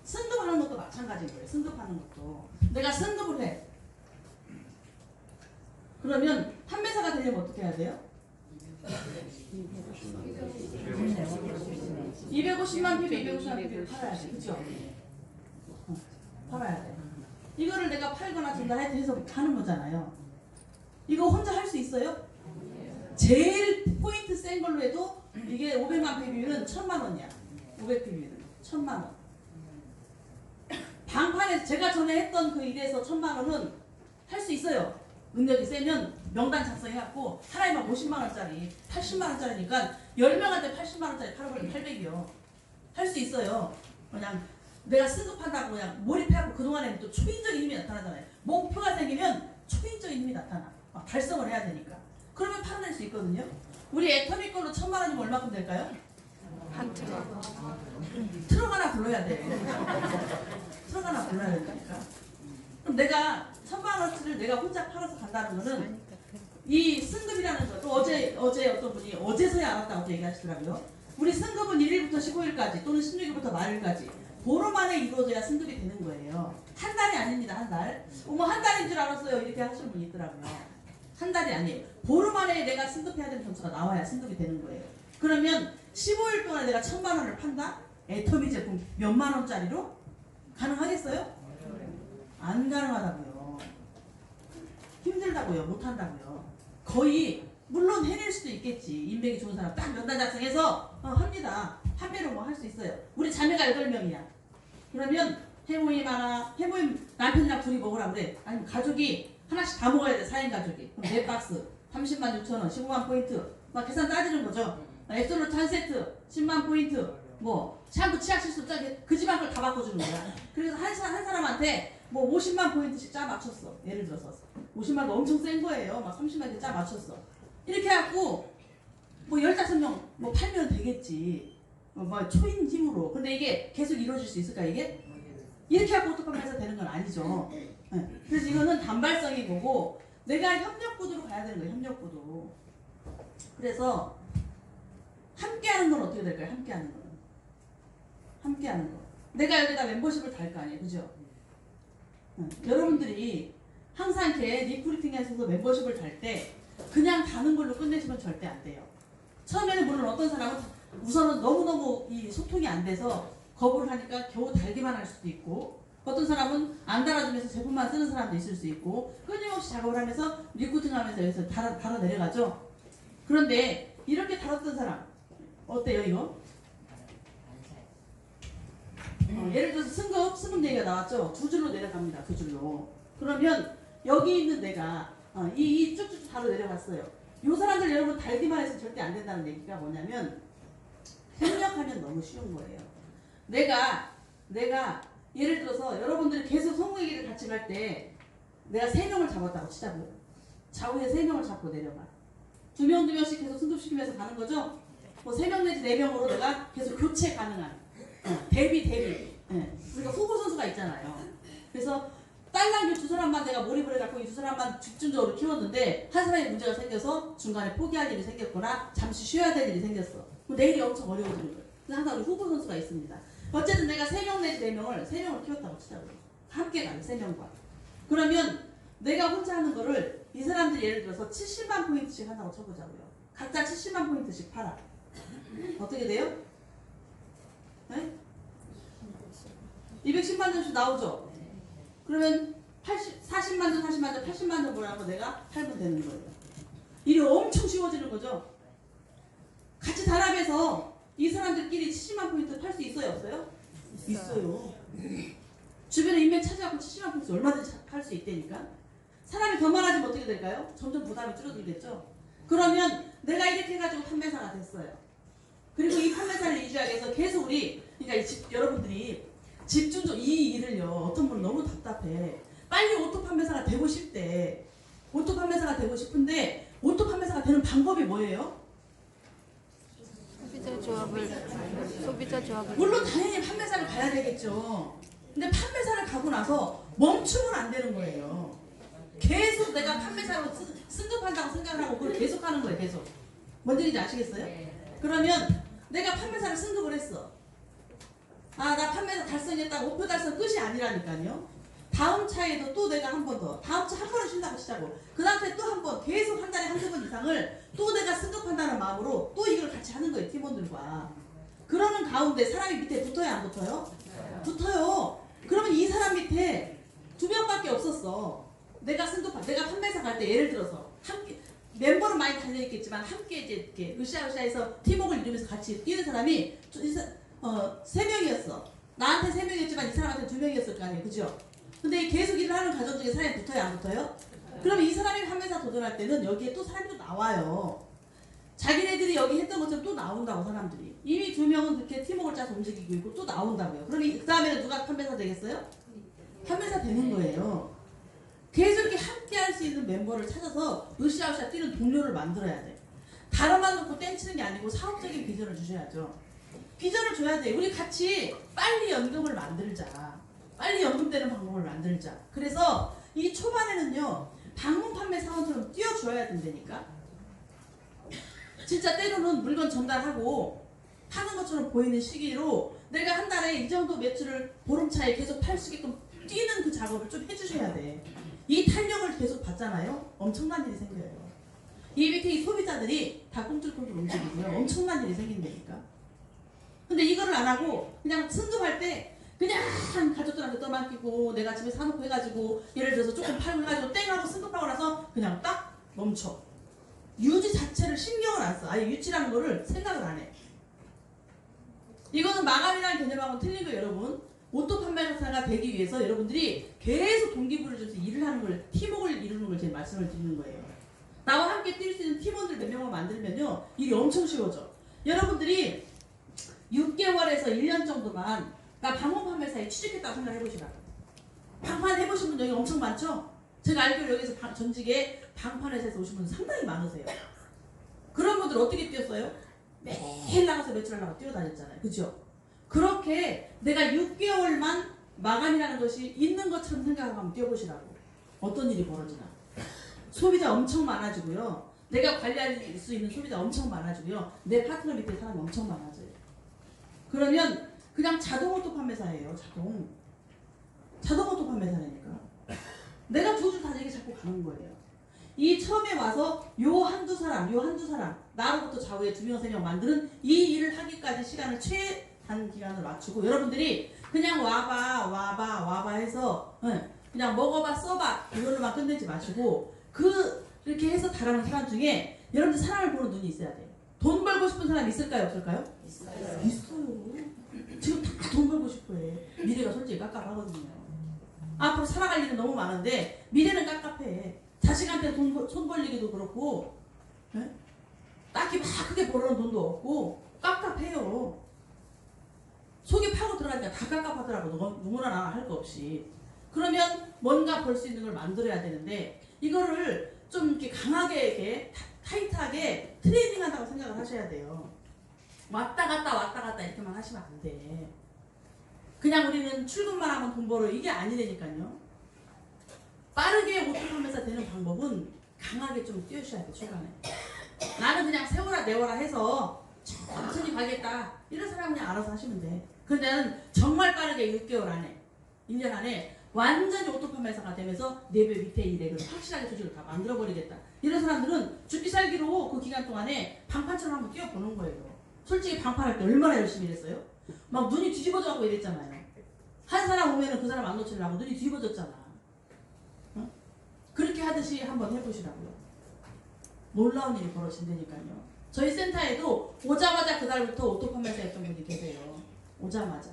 승급하는 것도 마찬가지인 거예요. 승급하는 것도 내가 승급을 해. 그러면 판매사가 되려면 어떻게 해야 돼요? 250만 PB, 250만 PB를 팔아야 돼. 그죠? 팔아야 돼. 이거를 내가 팔거나 전달해서 하는 거잖아요. 이거 혼자 할 수 있어요? 제일 포인트 센 걸로 해도 이게 500만 PB는 1,000만 원이야. 500PB는 1,000만 원. 방판에서 제가 전에 했던 그 일에서 1,000만 원은 할 수 있어요. 능력이 세면 명단 작성해갖고 하나에 막 50만 원짜리, 80만 원짜리니까 10명한테 80만 원짜리 팔아버리면 800이요. 할 수 있어요. 그냥 내가 승급한다고 그냥 몰입해갖고 그동안에는 또 초인적인 힘이 나타나잖아요. 목표가 생기면 초인적인 힘이 나타나. 막 달성을 해야 되니까. 그러면 팔아낼 수 있거든요. 우리 애터미 걸로 1,000만 원이면 얼마큼 될까요? 한 트럭. 트럭 하나 불러야 돼. 트럭 하나 불러야 된다니까. 그럼 내가 1,000만 원치를 내가 혼자 팔아서 간다는 거는 이 승급이라는 거, 또 어제 어떤 분이 어제서야 알았다고 얘기하시더라고요. 우리 승급은 1일부터 15일까지 또는 16일부터 말일까지 보름 안에 이루어져야 승급이 되는 거예요. 한 달이 아닙니다. 한 달. 한 달인 줄 알았어요. 이렇게 하시는 분이 있더라고요. 한 달이 아니에요. 보름 안에 내가 승급해야 되는 점수가 나와야 승급이 되는 거예요. 그러면 15일 동안에 내가 1,000만 원을 판다? 애터미 제품 몇만 원짜리로? 가능하겠어요? 안 가능하다고요. 힘들다고요. 못한다고요. 거의 물론 해낼 수도 있겠지. 인맥이 좋은 사람 딱 명단 작성해서 합니다. 판매로 뭐 할 수 있어요. 우리 자매가 8명이야. 그러면 해모임 하나, 해모임 남편이랑 둘이 먹으라 그래. 아니면 가족이 하나씩 다 먹어야 돼. 4인 가족이. 그럼 4박스 30만 6천 원, 15만 포인트. 막 계산 따지는 거죠. 앱솔루트 한 세트 10만 포인트. 뭐 샴푸 치약 실수 짜게 그 집안 걸 다 바꿔주는 거야. 그래서 한 사람한테 뭐 50만 포인트씩 짜 맞췄어. 예를 들어서 50만도 엄청 센 거예요. 막 30만 짜 맞췄어. 이렇게 해갖고 뭐 15명 뭐 팔면 되겠지. 뭐 초인 힘으로. 근데 이게 계속 이루어질 수 있을까 이게? 이렇게 하고 오토판에서 되는 건 아니죠. 네. 그래서 이거는 단발성이 거고 내가 협력구도로 가야 되는 거예요. 협력구도. 그래서 함께하는 건 어떻게 될까요? 함께하는 거는 함께 하는 거. 내가 여기다 멤버십을 달 거 아니에요. 그죠? 여러분들이 항상 이렇게 리크루팅에서 멤버십을 달 때 그냥 다는 걸로 끝내시면 절대 안 돼요. 처음에는 물론 어떤 사람은 우선은 너무너무 이 소통이 안 돼서 거부를 하니까 겨우 달기만 할 수도 있고, 어떤 사람은 안 달아주면서 제품만 쓰는 사람도 있을 수 있고, 끊임없이 작업을 하면서 리크루팅 하면서 여기서 달아 내려가죠. 그런데 이렇게 달았던 사람 어때요 이거? 예를 들어서 승급 얘기가 나왔죠. 두 줄로 내려갑니다. 두 줄로. 그러면 여기 있는 내가 이 쭉쭉 바로 내려갔어요. 요 사람들 여러분 달기만 해서 절대 안 된다는 얘기가 뭐냐면, 협력하면 너무 쉬운 거예요. 내가 예를 들어서 여러분들이 계속 성공회계를 같이 갈 때 내가 3명을 잡았다고 치자고요. 좌우에 3명을 잡고 내려가. 2명씩 계속 승급시키면서 가는 거죠. 뭐 3명 내지 4명으로 내가 계속 교체 가능한 대비. 우리가 후보 선수가 있잖아요. 그래서 딸랑 두 사람만 내가 몰입을 해갖고 이 두 사람만 집중적으로 키웠는데 한 사람이 문제가 생겨서 중간에 포기할 일이 생겼거나 잠시 쉬어야 될 일이 생겼어. 그럼 내일이 엄청 어려워지는 거예요. 그래서 항상 우리 후보 선수가 있습니다. 어쨌든 내가 3명 내지 4명을 키웠다고 치자고요. 함께 가요. 3명과. 그러면 내가 혼자 하는 거를 이 사람들이 예를 들어서 70만 포인트씩 한다고 쳐보자고요. 각자 70만 포인트씩 팔아. 어떻게 돼요? 네? 210만 점씩 나오죠? 그러면 40만 점, 80만 점 뭐라고 내가 팔면 되는 거예요. 일이 엄청 쉬워지는 거죠? 같이 단합해서 이 사람들끼리 70만 포인트 팔 수 있어요? 없어요? 있어요. 주변에 인맥 찾아갖고 70만 포인트 얼마든지 팔 수 있다니까? 사람이 더 많아지면 어떻게 될까요? 점점 부담이 줄어들겠죠? 그러면 내가 이렇게 해가지고 판매사가 됐어요. 그리고 이 판매사를 유지하기 위해서 계속 그러니까 여러분들이 집중적으로 이 일을요, 어떤 분은 너무 답답해. 빨리 오토 판매사가 되고 싶대. 오토 판매사가 되고 싶은데, 오토 판매사가 되는 방법이 뭐예요? 소비자 조합을. 물론 당연히 판매사를 가야 되겠죠. 근데 판매사를 가고 나서 멈추면 안 되는 거예요. 계속 내가 판매사로 승급한다고 생각을 하고 그걸 계속 하는 거예요. 계속. 뭔 얘기인지 아시겠어요? 그러면 내가 판매사를 승급을 했어. 나 판매사 달성했다. 목표 달성 끝이 아니라니까요. 다음 차에도 또 내가 한 번 더. 다음 차 한 번을 쉰다고 치자고. 그 다음 차에 또 한 번. 계속 한 달에 한두 번 이상을 또 내가 승급한다는 마음으로 또 이걸 같이 하는 거예요. 팀원들과. 그러는 가운데 사람이 밑에 붙어요? 안 붙어요? 붙어요. 그러면 이 사람 밑에 2명밖에 없었어. 내가 판매사 갈 때 예를 들어서 함께 멤버는 많이 달려있겠지만 함께 이제 이렇게 으쌰으쌰해서 팀워크를 이루면서 같이 뛰는 사람이 3명이었어. 나한테 3명이었지만 이 사람한테 2명이었을 거 아니에요. 그죠? 근데 계속 일을 하는 과정 중에 사람이 붙어요? 안 붙어요? 그러면 이 사람이 판매사 도전할 때는 여기에 또 사람이 또 나와요. 자기네들이 여기 했던 것처럼 또 나온다고 사람들이. 이미 2명은 그렇게 팀워크를 짜서 움직이고 있고 또 나온다고요. 그러면 그 다음에는 누가 판매사 되겠어요? 판매사 되는 거예요. 계속 이렇게 함께 할 수 있는 멤버를 찾아서 으쌰으쌰 뛰는 동료를 만들어야 돼. 다른만 놓고 땡치는 게 아니고 사업적인 비전을 주셔야죠. 비전을 줘야 돼. 우리 같이 빨리 연금을 만들자. 빨리 연금되는 방법을 만들자. 그래서 이 초반에는요, 방문 판매 사원처럼 뛰어줘야 된다니까. 진짜 때로는 물건 전달하고 파는 것처럼 보이는 시기로 내가 한 달에 이 정도 매출을 보름차에 계속 팔 수 있게끔 뛰는 그 작업을 좀 해주셔야 돼. 이 탄력을 계속 받잖아요. 엄청난 일이 생겨요. 이 밑에 이 소비자들이 다 꿈틀꿈틀 움직이고요. 엄청난 일이 생긴다니까. 근데 이거를 안 하고 그냥 승급할 때 그냥 가족들한테 떠맡기고 내가 집에 사놓고 해가지고 예를 들어서 조금 팔고 해가지고 땡 하고 승급하고 나서 그냥 딱 멈춰. 유지 자체를 신경을 안 써. 아예 유치라는 거를 생각을 안 해. 이거는 마감이라는 개념하고는 틀린 거예요, 여러분. 오토 판매사가 되기 위해서 여러분들이 계속 동기부여를 줘서 일을 하는 걸, 팀워크를 이루는 걸 제가 말씀을 드리는 거예요. 나와 함께 뛸 수 있는 팀원들 몇 명을 만들면요, 일이 엄청 쉬워져. 여러분들이 6개월에서 1년 정도만 나 방문 판매사에 취직했다고 생각해보시라고. 방판 해보신 분 여기 엄청 많죠? 제가 알기로 여기서 전직에 방판회사에서 오신 분들 상당히 많으세요. 그런 분들 어떻게 뛰었어요? 매일 나가서 매출하려고 뛰어다녔잖아요. 그죠? 그렇게 내가 6개월만 마감이라는 것이 있는 것처럼 생각하고 한번 뛰어보시라고. 어떤 일이 벌어지나. 소비자 엄청 많아지고요. 내가 관리할 수 있는 소비자 엄청 많아지고요. 내 파트너 밑에 사람 엄청 많아져요. 그러면 그냥 자동 오토 판매사예요. 자동 오토 판매사라니까. 내가 두 줄 다지게 자꾸 가는 거예요. 이 처음에 와서 요 한두 사람 나로부터 좌우에 2명 3명 만드는 이 일을 하기까지 시간을 최단 기간을 맞추고 여러분들이 그냥 와봐 해서 그냥 먹어봐 써봐 이걸로만 끝내지 마시고 그렇게 해서 달하는 사람 중에 여러분들 사람을 보는 눈이 있어야 돼요. 돈 벌고 싶은 사람 있을까요 없을까요? 있어요. 지금 다 돈 벌고 싶어해. 미래가 솔직히 깝깝하거든요. 앞으로 살아갈 일은 너무 많은데 미래는 깝깝해. 자식한테 손 벌리기도 그렇고 딱히 막 크게 벌어놓은 돈도 없고 깝깝해요. 속이 파고 들어가니까 다 깝깝하더라고. 누구나 나 할 거 없이. 그러면 뭔가 벌 수 있는 걸 만들어야 되는데 이거를 좀 이렇게 강하게 이렇게 타이트하게 트레이닝 한다고 생각을 하셔야 돼요. 왔다 갔다 이렇게만 하시면 안 돼. 그냥 우리는 출근만 하면 돈 벌어 이게 아니라니까요. 빠르게 오토 판매사 되는 방법은 강하게 좀 뛰어셔야 돼. 초반에 나는 그냥 세워라 내워라 해서 천천히 가겠다 이런 사람은 그냥 알아서 하시면 돼. 근데 나는 정말 빠르게 6개월 안에 1년 안에 완전히 오토 판매사가 되면서 4배 밑에 일액을 확실하게 조직을 다 만들어버리겠다 이런 사람들은 죽기 살기로 그 기간 동안에 방판처럼 한번 뛰어보는 거예요. 솔직히 방판할 때 얼마나 열심히 일했어요? 막 눈이 뒤집어져 갖고 이랬잖아요. 한 사람 오면은 그 사람 안 놓치려고 눈이 뒤집어졌잖아. 그렇게 하듯이 한번 해보시라고요. 놀라운 일이 벌어진다니까요. 저희 센터에도 오자마자 그달부터 오토 판매사였던 분이 계세요. 오자마자.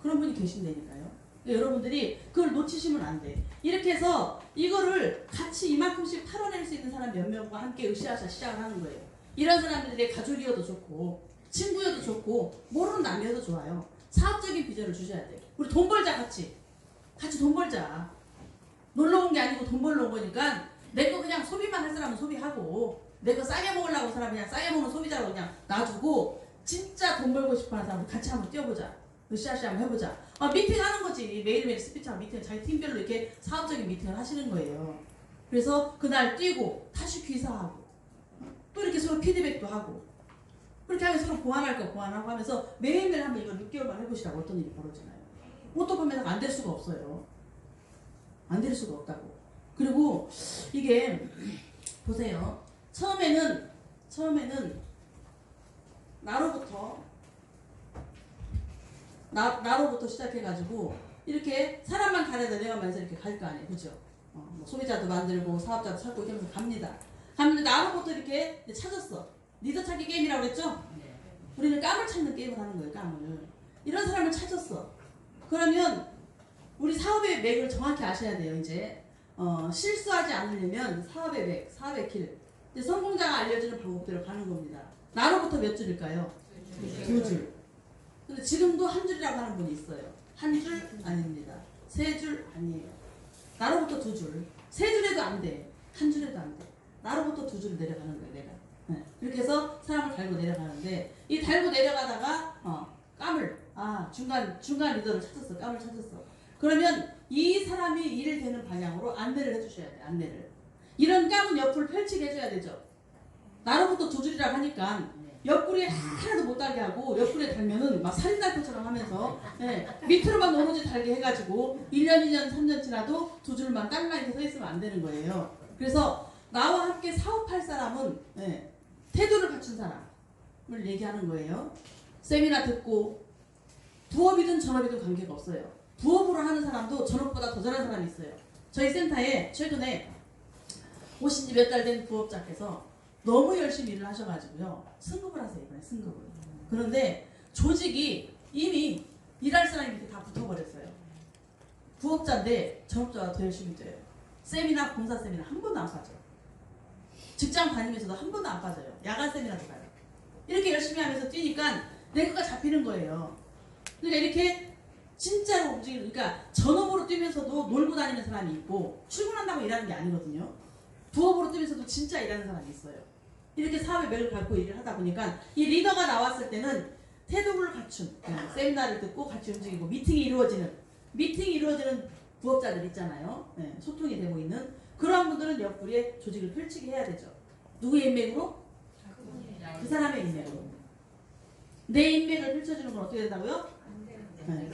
그런 분이 계신다니까요. 그러니까 여러분들이 그걸 놓치시면 안 돼. 이렇게 해서 이거를 같이 이만큼씩 털어낼 수 있는 사람 몇 명과 함께 으쌰으쌰 시작을 하는 거예요. 이런 사람들이 가족이어도 좋고 친구여도 좋고 모르는 남녀여도 좋아요. 사업적인 비전을 주셔야 돼요. 우리 돈 벌자 같이 돈 벌자. 놀러 온 게 아니고 돈 벌러 온 거니까 내 거 그냥 소비만 할 사람은 소비하고 내 거 싸게 먹으려고 한 사람은 그냥 싸게 먹는 소비자로 그냥 놔두고 진짜 돈 벌고 싶어 하는 사람들 같이 한번 뛰어보자. 으쌰으쌰 한번 해보자. 미팅 하는 거지. 매일매일 스피치하고 미팅 자기 팀별로 이렇게 사업적인 미팅을 하시는 거예요. 그래서 그날 뛰고 다시 귀사하고 또 이렇게 서로 피드백도 하고 그렇게 하면 서로 보완할 거 보완하고 하면서 매일매일 한번 이걸 6개월만 해보시라고 어떤 일이 벌어지나요? 오토 판매사가 안 될 수가 없어요. 안 될 수가 없다고. 그리고 이게 보세요. 처음에는 나로부터 시작해가지고 이렇게 사람만 가려다 내가면서 이렇게 갈 거 아니에요. 그죠? 뭐 소비자도 만들고 사업자도 찾고 이러면서 갑니다. 나로부터 이렇게 찾았어. 리더 찾기 게임이라고 그랬죠? 우리는 깜을 찾는 게임을 하는 거예요. 깜을. 이런 사람을 찾았어. 그러면 우리 사업의 맥을 정확히 아셔야 돼요. 이제 실수하지 않으려면 사업의 길. 이제 성공자가 알려주는 방법대로 가는 겁니다. 나로부터 몇 줄일까요? 2줄. 근데 지금도 한 줄이라고 하는 분이 있어요. 한 줄 아닙니다. 3줄 아니에요. 나로부터 2줄. 3줄에도 안 돼. 한 줄에도 안 돼. 나로부터 2줄 내려가는 거예요. 내가. 네. 이렇게 해서 사람을 달고 내려가는데 이 달고 내려가다가 깜을 중간 리더를 찾았어. 깜을 찾았어. 그러면 이 사람이 일을 되는 방향으로 안내를 해주셔야 돼. 안내를. 이런 깜은 옆을 펼치게 해줘야 되죠. 나로부터 2줄이라고 하니까 옆구리에 하나도 못 달게 하고 옆구리에 달면은 막 살인살포처럼 하면서 밑으로만 오로지 달게 해가지고 1년, 2년, 3년 지나도 2줄만 딸랑 이렇게 서 있으면 안 되는 거예요. 그래서 나와 함께 사업할 사람은 태도를 갖춘 사람을 얘기하는 거예요. 세미나 듣고 부업이든 전업이든 관계가 없어요. 부업으로 하는 사람도 전업보다 더 잘하는 사람이 있어요. 저희 센터에 최근에 오신 지 몇 달 된 부업자께서 너무 열심히 일을 하셔가지고요. 승급을 하세요. 이번에 승급을. 그런데 조직이 이미 일할 사람이 밑에 다 붙어버렸어요. 부업자인데 전업자가 더 열심히 뛰어요. 세미나, 봉사 세미나 한 번도 안 빠져요. 직장 다니면서도 한 번도 안 빠져요. 야간 세미나도 가요. 이렇게 열심히 하면서 뛰니까 랭크가 잡히는 거예요. 그러니까 이렇게 진짜로 움직이는, 그러니까 전업으로 뛰면서도 놀고 다니는 사람이 있고 출근한다고 일하는 게 아니거든요. 부업으로 뛰면서도 진짜 일하는 사람이 있어요. 이렇게 사업의 맥을 갖고 일을 하다 보니까 이 리더가 나왔을 때는 태도를 갖춘 세미나를 듣고 같이 움직이고 미팅이 이루어지는 부업자들 있잖아요. 소통이 되고 있는 그런 분들은 옆구리에 조직을 펼치게 해야 되죠. 누구의 인맥으로? 그 사람의 인맥으로. 내 인맥을 펼쳐주는 건 어떻게 된다고요? 네.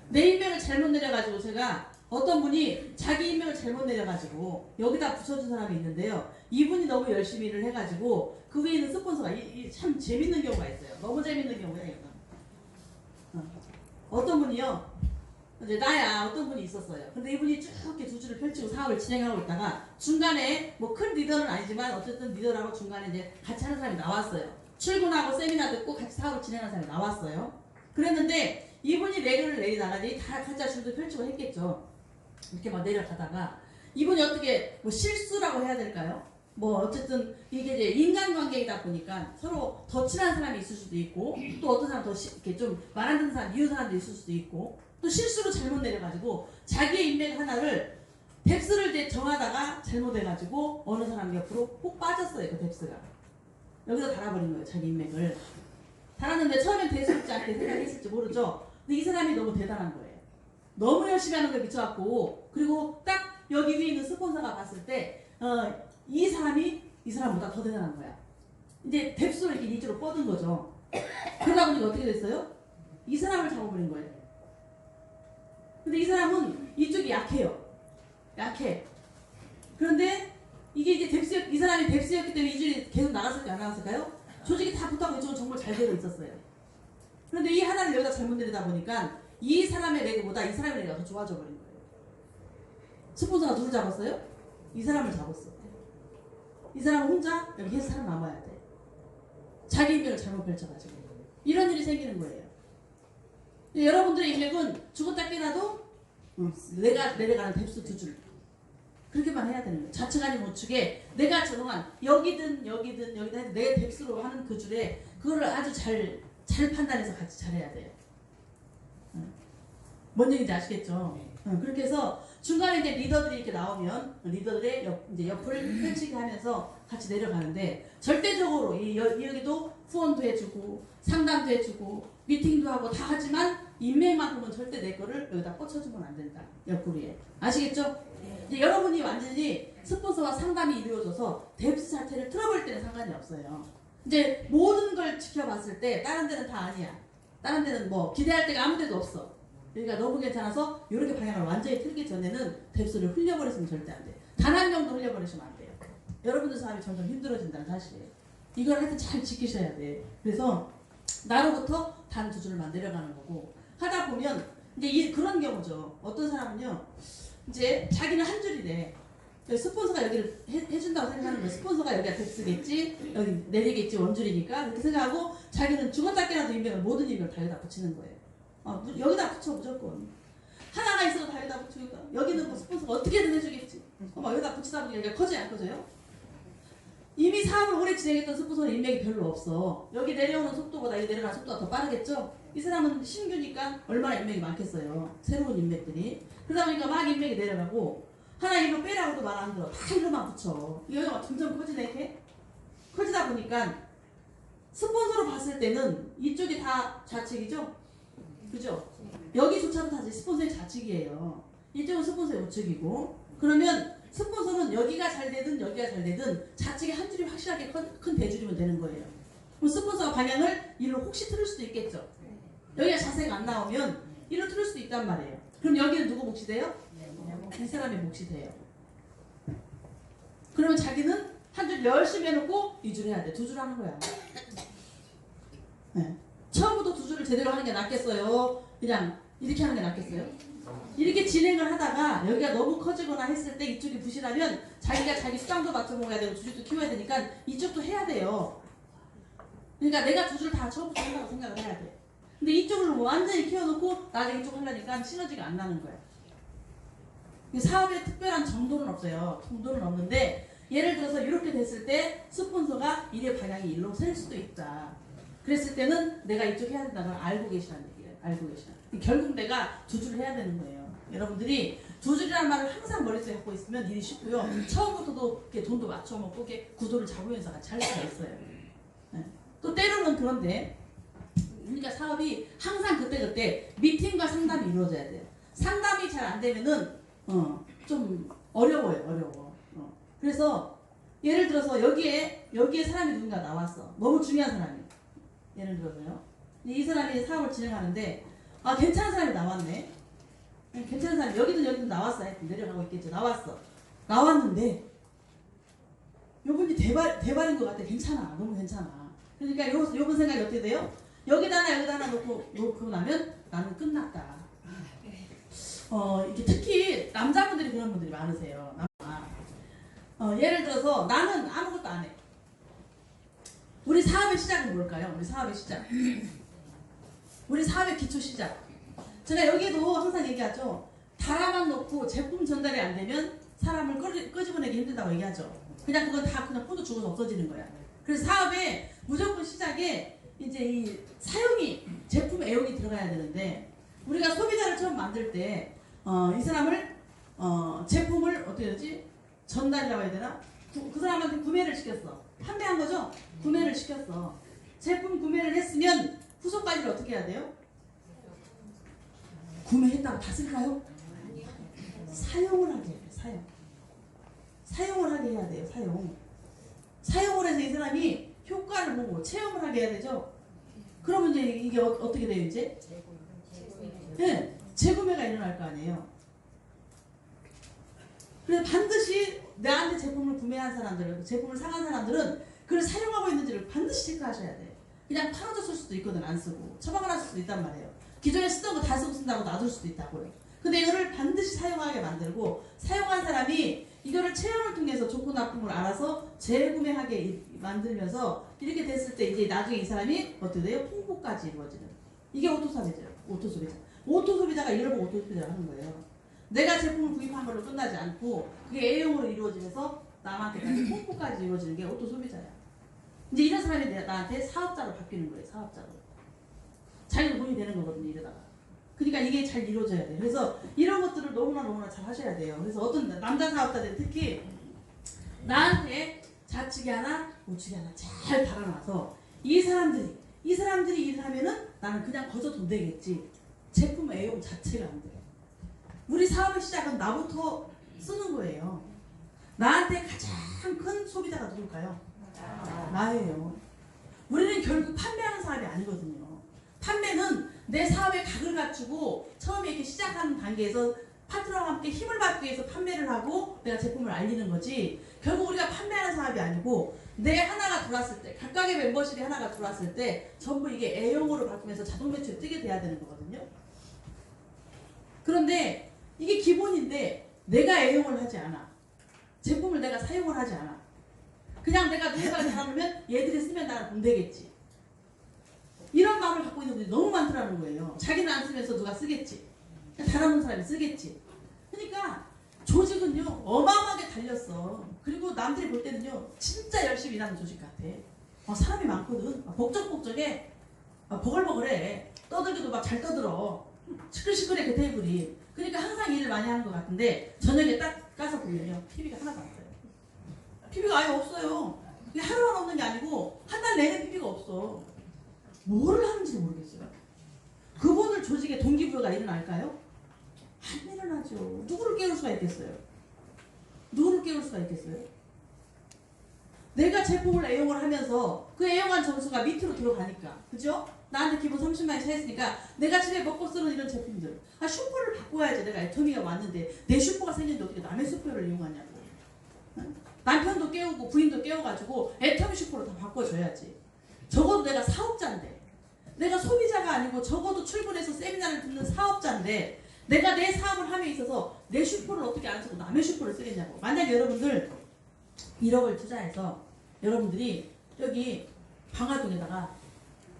내 인맥을 잘못 내려가지고 제가 어떤 분이 자기 인맥을 잘못 내려가지고 여기다 붙여준 사람이 있는데요. 이분이 너무 열심히 일을 해가지고 그 위에 있는 스폰서가 참 재밌는 경우가 있어요. 너무 재밌는 경우야 이거. 어떤 분이요. 이제 나야 어떤 분이 있었어요. 근데 이분이 쭉 이렇게 두 줄을 펼치고 사업을 진행하고 있다가 중간에 뭐 큰 리더는 아니지만 어쨌든 리더라고 중간에 이제 같이 하는 사람이 나왔어요. 출근하고 세미나 듣고 같이 사업을 진행하는 사람이 나왔어요. 그랬는데 이분이 레그를 내리다가 다 각자 줄도 펼치고 했겠죠. 이렇게 막 내려가다가 이분이 어떻게 뭐 실수라고 해야 될까요? 뭐 어쨌든 이게 이제 인간관계이다 보니까 서로 더 친한 사람이 있을 수도 있고 또 어떤 사람 더 이렇게 좀 말 안 듣는 사람 미운 사람도 있을 수도 있고 또 실수로 잘못 내려가지고 자기의 인맥 하나를 뎁스를 이제 정하다가 잘못해가지고 어느 사람 옆으로 꼭 빠졌어요. 그 뎁스가 여기서 달아버린 거예요. 자기 인맥을 달았는데 처음엔 대수롭지 않게 생각했을지 모르죠. 근데 이 사람이 너무 대단한 거예요. 너무 열심히 하는 거에 미쳐갖고 그리고 딱 여기 위에 있는 스폰서가 봤을 때 이 사람이 이 사람보다 더 대단한 거야. 이제 뎁스로 이렇게 이쪽으로 뻗은 거죠. 그러다 보니까 어떻게 됐어요? 이 사람을 잡아버린 거예요. 근데 이 사람은 이쪽이 약해요. 약해. 그런데 이게 이제 뎁스, 이 사람이 뎁스였기 때문에 이 줄이 계속 나갔을까요? 안 나갔을까요? 조직이 다 붙하고 이쪽은 정말 잘 되고 있었어요. 그런데 이 하나를 여기다 잘못 내리다 보니까 이 사람의 레그보다 이 사람의 레그가 더 좋아져 버린 거예요. 스폰서가 누굴 잡았어요? 이 사람을 잡았어. 이 사람 혼자 여기 해서 살아남아야 돼. 자기 인맥을 잘못 펼쳐가지고 이런 일이 생기는 거예요. 여러분들의 인맥은 죽었다 깨나도 내가 내려가는 뎁스 두 줄 그렇게만 해야 되는 거예요. 좌측 아닌 우측에 내가 저동한 여기든 여기다 내 뎁스로 하는 그 줄에 그거를 아주 잘 판단해서 같이 잘해야 돼요. 뭔 얘기인지 아시겠죠? 그렇게 해서 중간에 이제 리더들이 이렇게 나오면 리더들의 이제 옆을 펼치게 하면서 같이 내려가는데 절대적으로 여기도 후원도 해주고 상담도 해주고 미팅도 하고 다 하지만 인맥만큼은 절대 내 거를 여기다 꽂혀주면 안 된다. 옆구리에. 아시겠죠? 이제 여러분이 완전히 스폰서와 상담이 이루어져서 뎁스 자체를 틀어버릴 때는 상관이 없어요. 이제 모든 걸 지켜봤을 때 다른 데는 다 아니야. 다른 데는 뭐 기대할 데가 아무 데도 없어. 그러니까 너무 괜찮아서 이렇게 방향을 완전히 틀기 전에는 뎁스를 흘려버리시면 절대 안 돼요. 단 한 명도 흘려버리시면 안 돼요. 여러분들 삶이 점점 힘들어진다는 사실이에요. 이걸 하여튼 잘 지키셔야 돼. 그래서 나로부터 단 두 줄만 내려가는 거고 하다 보면 이제 그런 경우죠. 어떤 사람은요. 이제 자기는 한 줄이래. 스폰서가 여기를 해준다고 생각하는 거예요. 스폰서가 여기가 뎁스겠지, 여기 내리겠지, 원줄이니까 그렇게 생각하고 자기는 죽었다 깨나도 인맥을 모든 인맥을 다 여기다 붙이는 거예요. 여기다 붙여 무조건. 하나가 있어도 다 여기다 붙이니까 여기는 뭐 스폰서가 어떻게든 해주겠지. 여기다 붙이다 보니까 여기가 커져요 안 커져요? 이미 사업을 오래 진행했던 스폰서는 인맥이 별로 없어. 여기 내려오는 속도보다 여기 내려가는 속도가 더 빠르겠죠? 이 사람은 신규니까 얼마나 인맥이 많겠어요. 새로운 인맥들이. 그러다 보니까 막 인맥이 내려가고 하나 이거 빼라고도 말 안 들어. 다 이거만 붙여. 여기가 점점 커지네 이렇게. 커지다 보니까 스폰서로 봤을 때는 이쪽이 다 좌측이죠? 그죠? 여기조차도 다 스폰서의 좌측이에요. 이쪽은 스폰서의 우측이고 그러면 스폰서는 여기가 잘 되든 여기가 잘 되든 좌측에 한 줄이 확실하게 큰 대줄이면 되는 거예요. 그럼 스폰서가 방향을 이리로 혹시 틀을 수도 있겠죠. 여기가 자세가 안 나오면 이리로 틀을 수도 있단 말이에요. 그럼 여기는 누구 몫이 돼요? 이 사람의 몫이 돼요. 그러면 자기는 한 줄 열심히 해놓고 이 줄 해야 돼. 두 줄 하는 거야. 네. 처음부터 두 줄을 제대로 하는 게 낫겠어요? 그냥 이렇게 하는 게 낫겠어요? 이렇게 진행을 하다가 여기가 너무 커지거나 했을 때 이쪽이 부실하면 자기가 자기 수당도 맞춰먹어야 되고 주식도 키워야 되니까 이쪽도 해야 돼요. 그러니까 내가 두 줄 다 처음부터 한다고 생각을 해야 돼. 근데 이쪽을 완전히 키워놓고 나중에 이쪽 하려니까 시너지가 안 나는 거야. 사업에 특별한 정도는 없어요. 정도는 없는데 예를 들어서 이렇게 됐을 때 스폰서가 일의 방향이 일로 셀 수도 있다. 그랬을 때는 내가 이쪽 해야 된다는 걸 알고 계시라는 얘기예요. 알고 계시라. 결국 내가 두 줄을 해야 되는 거예요. 여러분들이 두 줄이라는 말을 항상 머릿속에 갖고 있으면 일이 쉽고요. 처음부터도 이렇게 돈도 맞춰먹고 이렇게 구도를 잡으면서 같이 할 수가 있어요. 네. 또 때로는 그런데 그러니까 사업이 항상 그때그때 미팅과 상담이 이루어져야 돼요. 상담이 잘 안 되면은 좀 어려워요. 그래서 예를 들어서 여기에 사람이 누군가 나왔어. 너무 중요한 사람이. 예를 들어서요. 이 사람이 사업을 진행하는데 아 괜찮은 사람이 나왔네. 괜찮은 사람 여기든 나왔어. 내려가고 있겠죠. 나왔는데 요분이 대발인 것 같아. 괜찮아. 너무 괜찮아. 그러니까 요분 생각이 어떻게 돼요? 여기다 하나 놓고 나면 나는 끝났다. 이게 특히 남자분들이 그런 분들이 많으세요. 예를 들어서 나는 아무것도 안 해. 우리 사업의 시작은 뭘까요? 우리 사업의 시작. 우리 사업의 기초 시작. 제가 여기도 항상 얘기하죠. 달아만 놓고 제품 전달이 안 되면 사람을 끄집어내기 힘들다고 얘기하죠. 그냥 그건 다 그냥 포도 죽어서 없어지는 거야. 그래서 사업의 무조건 시작에 이제 이 사용이 제품 애용이 들어가야 되는데 우리가 소비자를 처음 만들 때 이 사람을 제품을 어떻게 되지? 전달이라고 해야 되나? 그 사람한테 구매를 시켰어. 판매한 거죠? 구매를 시켰어. 제품 구매를 했으면 후속 관리를 어떻게 해야 돼요? 구매했다고 다 쓸까요? 사용을 하게 해야 돼요. 사용을 하게 해야 돼요. 사용을 해서 이 사람이 효과를 보고 체험을 하게 해야 되죠. 그러면 이제 이게 어떻게 돼요 이제? 네, 재구매가 일어날 거 아니에요. 그래서 반드시 나한테 제품을 구매한 사람들, 제품을 사간 사람들은 그걸 사용하고 있는지를 반드시 체크하셔야 돼. 그냥 팔아줬을 수도 있거든. 안 쓰고 처방을 하실 수도 있단 말이에요. 기존에 쓰던 거 다 쓰고 쓴다고 놔둘 수도 있다고요. 근데 이거를 반드시 사용하게 만들고 사용한 사람이 이거를 체험을 통해서 좋고 나쁨을 알아서 재구매하게 만들면서 이렇게 됐을 때 이제 나중에 이 사람이 어떻게 돼요? 홍보까지 이루어지는. 이게 오토소비자예요. 오토소비자가 이러고 오토소비자를 하는 거예요. 내가 제품을 구입한 걸로 끝나지 않고 그게 애용으로 이루어지면서 남한테까지 홍보까지 이루어지는 게 오토소비자야. 이제 이런 사람이 나한테 사업자로 바뀌는 거예요. 사업자로. 자기도 돈이 되는 거거든요. 이러다가. 그러니까 이게 잘 이루어져야 돼요. 그래서 이런 것들을 너무나 잘 하셔야 돼요. 그래서 어떤 남자 사업자들 특히 나한테 좌측이 하나 우측이 하나 잘 달아놔서 이 사람들이 일을 하면은 나는 그냥 거저 돈 되겠지. 제품 애용 자체가 안 돼요. 우리 사업의 시작은 나부터 쓰는 거예요. 나한테 가장 큰 소비자가 누굴까요? 나예요. 우리는 결국 판매하는 사람이 아니거든요. 판매는 내 사업의 각을 갖추고 처음에 이렇게 시작하는 단계에서 파트너와 함께 힘을 받기 위해서 판매를 하고 내가 제품을 알리는 거지 결국 우리가 판매하는 사업이 아니고 내 하나가 들어왔을 때 각각의 멤버십이 하나가 들어왔을 때 전부 이게 애용으로 바뀌면서 자동 매출이 뜨게 돼야 되는 거거든요. 그런데 이게 기본인데 내가 애용을 하지 않아. 제품을 내가 사용을 하지 않아. 그냥 내가 누군가를 달아놓으면 얘들이 쓰면 나는 돈 되겠지. 이런 마음을 갖고 있는 분들이 너무 많더라는 거예요. 자기는 안 쓰면서 누가 쓰겠지. 달아놓은 사람이 쓰겠지. 그러니까 조직은요 어마어마하게 달렸어. 그리고 남들이 볼 때는요 진짜 열심히 일하는 조직 같아. 사람이 많거든. 복적복적해. 버글버글해. 떠들기도 막 잘 떠들어. 시끌시끌해 그 테이블이. 그러니까 항상 일을 많이 하는 것 같은데 저녁에 딱 가서 보면요 PB가 하나도 안 써요. PB가 아예 없어요. 그게 하루만 없는 게 아니고 한 달 내내 PB가 없어. 뭐를 하는지 모르겠어요. 그분을 조직에 동기부여가 일어날까요? 안 일어나죠. 누구를 깨울 수가 있겠어요? 내가 제품을 애용을 하면서 그 애용한 점수가 밑으로 들어가니까 그죠? 나한테 기본 30만원 차있으니까 내가 집에 먹고 쓰는 이런 제품들 슈퍼를 바꿔야지. 내가 애터미가 왔는데 내 슈퍼가 생겼는데 어떻게 남의 슈퍼를 이용하냐고. 응? 남편도 깨우고 부인도 깨워가지고 애터미 슈퍼로 다 바꿔줘야지. 적어도 내가 사업자인데 내가 소비자가 아니고 적어도 출근해서 세미나를 듣는 사업자인데 내가 내 사업을 함에 있어서 내 슈퍼를 어떻게 안 쓰고 남의 슈퍼를 쓰겠냐고. 만약에 여러분들 1억을 투자해서 여러분들이 여기 방화동에다가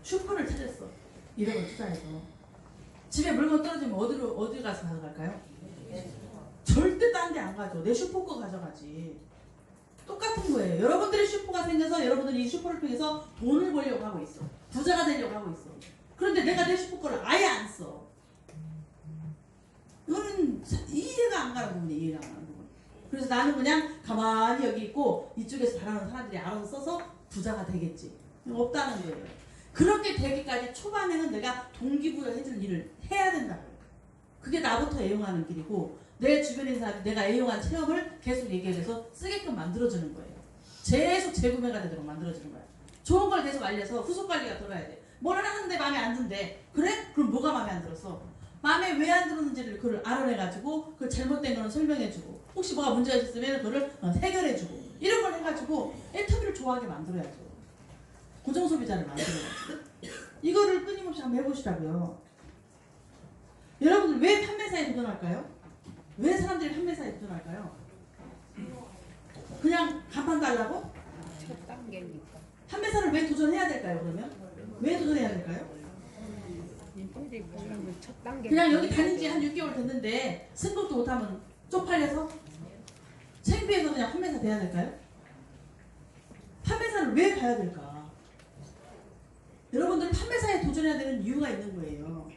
슈퍼를 찾았어. 1억을 투자해서 집에 물건 떨어지면 어디 가서 가져갈까요? 절대 딴 데 안 가죠. 내 슈퍼 거 가져가지. 똑같은 거예요. 여러분들의 슈퍼가 생겨서 여러분들이 이 슈퍼를 통해서 돈을 벌려고 하고 있어. 부자가 되려고 하고 있어. 그런데 내가 내 슈퍼 거를 아예 안 써. 이거는 이해가 안 가는 부분이에요. 이해가 안 가는 부분. 그래서 나는 그냥 가만히 여기 있고 이쪽에서 잘하는 사람들이 알아서 써서 부자가 되겠지. 없다는 거예요. 그렇게 되기까지 초반에는 내가 동기부여 해줄 일을 해야 된다고요. 그게 나부터 애용하는 길이고 내 주변에 있는 사람이 내가 애용한 체험을 계속 얘기해줘서 쓰게끔 만들어주는 거예요. 계속 재구매가 되도록 만들어주는 거예요. 좋은 걸 계속 알려서 후속 관리가 들어가야 돼. 뭘 하나 샀는데 마음에 안 든대. 그래? 그럼 뭐가 마음에 안 들었어? 마음에 왜 안 들었는지를 그걸 알아내가지고 그 잘못된 거는 설명해주고 혹시 뭐가 문제가 있었으면 그걸 해결해주고 이런 걸 해가지고 애터미를 좋아하게 만들어야죠. 고정소비자를 만들어야죠. 이거를 끊임없이 한번 해보시라고요. 여러분들 왜 판매사에 도전할까요? 왜 사람들이 판매사에 도전할까요? 그냥 간판 달라고? 첫 단계니까. 판매사를 왜 도전해야 될까요? 그러면? 왜 도전해야 될까요? 인테리어 보려면 첫 단계. 그냥 여기 다닌 지 한 6개월 됐는데 승급도 못하면 쪽팔려서? 창피해서 그냥 판매사 돼야 될까요? 판매사를 왜 가야 될까? 여러분들 판매사에 도전해야 되는 이유가 있는 거예요.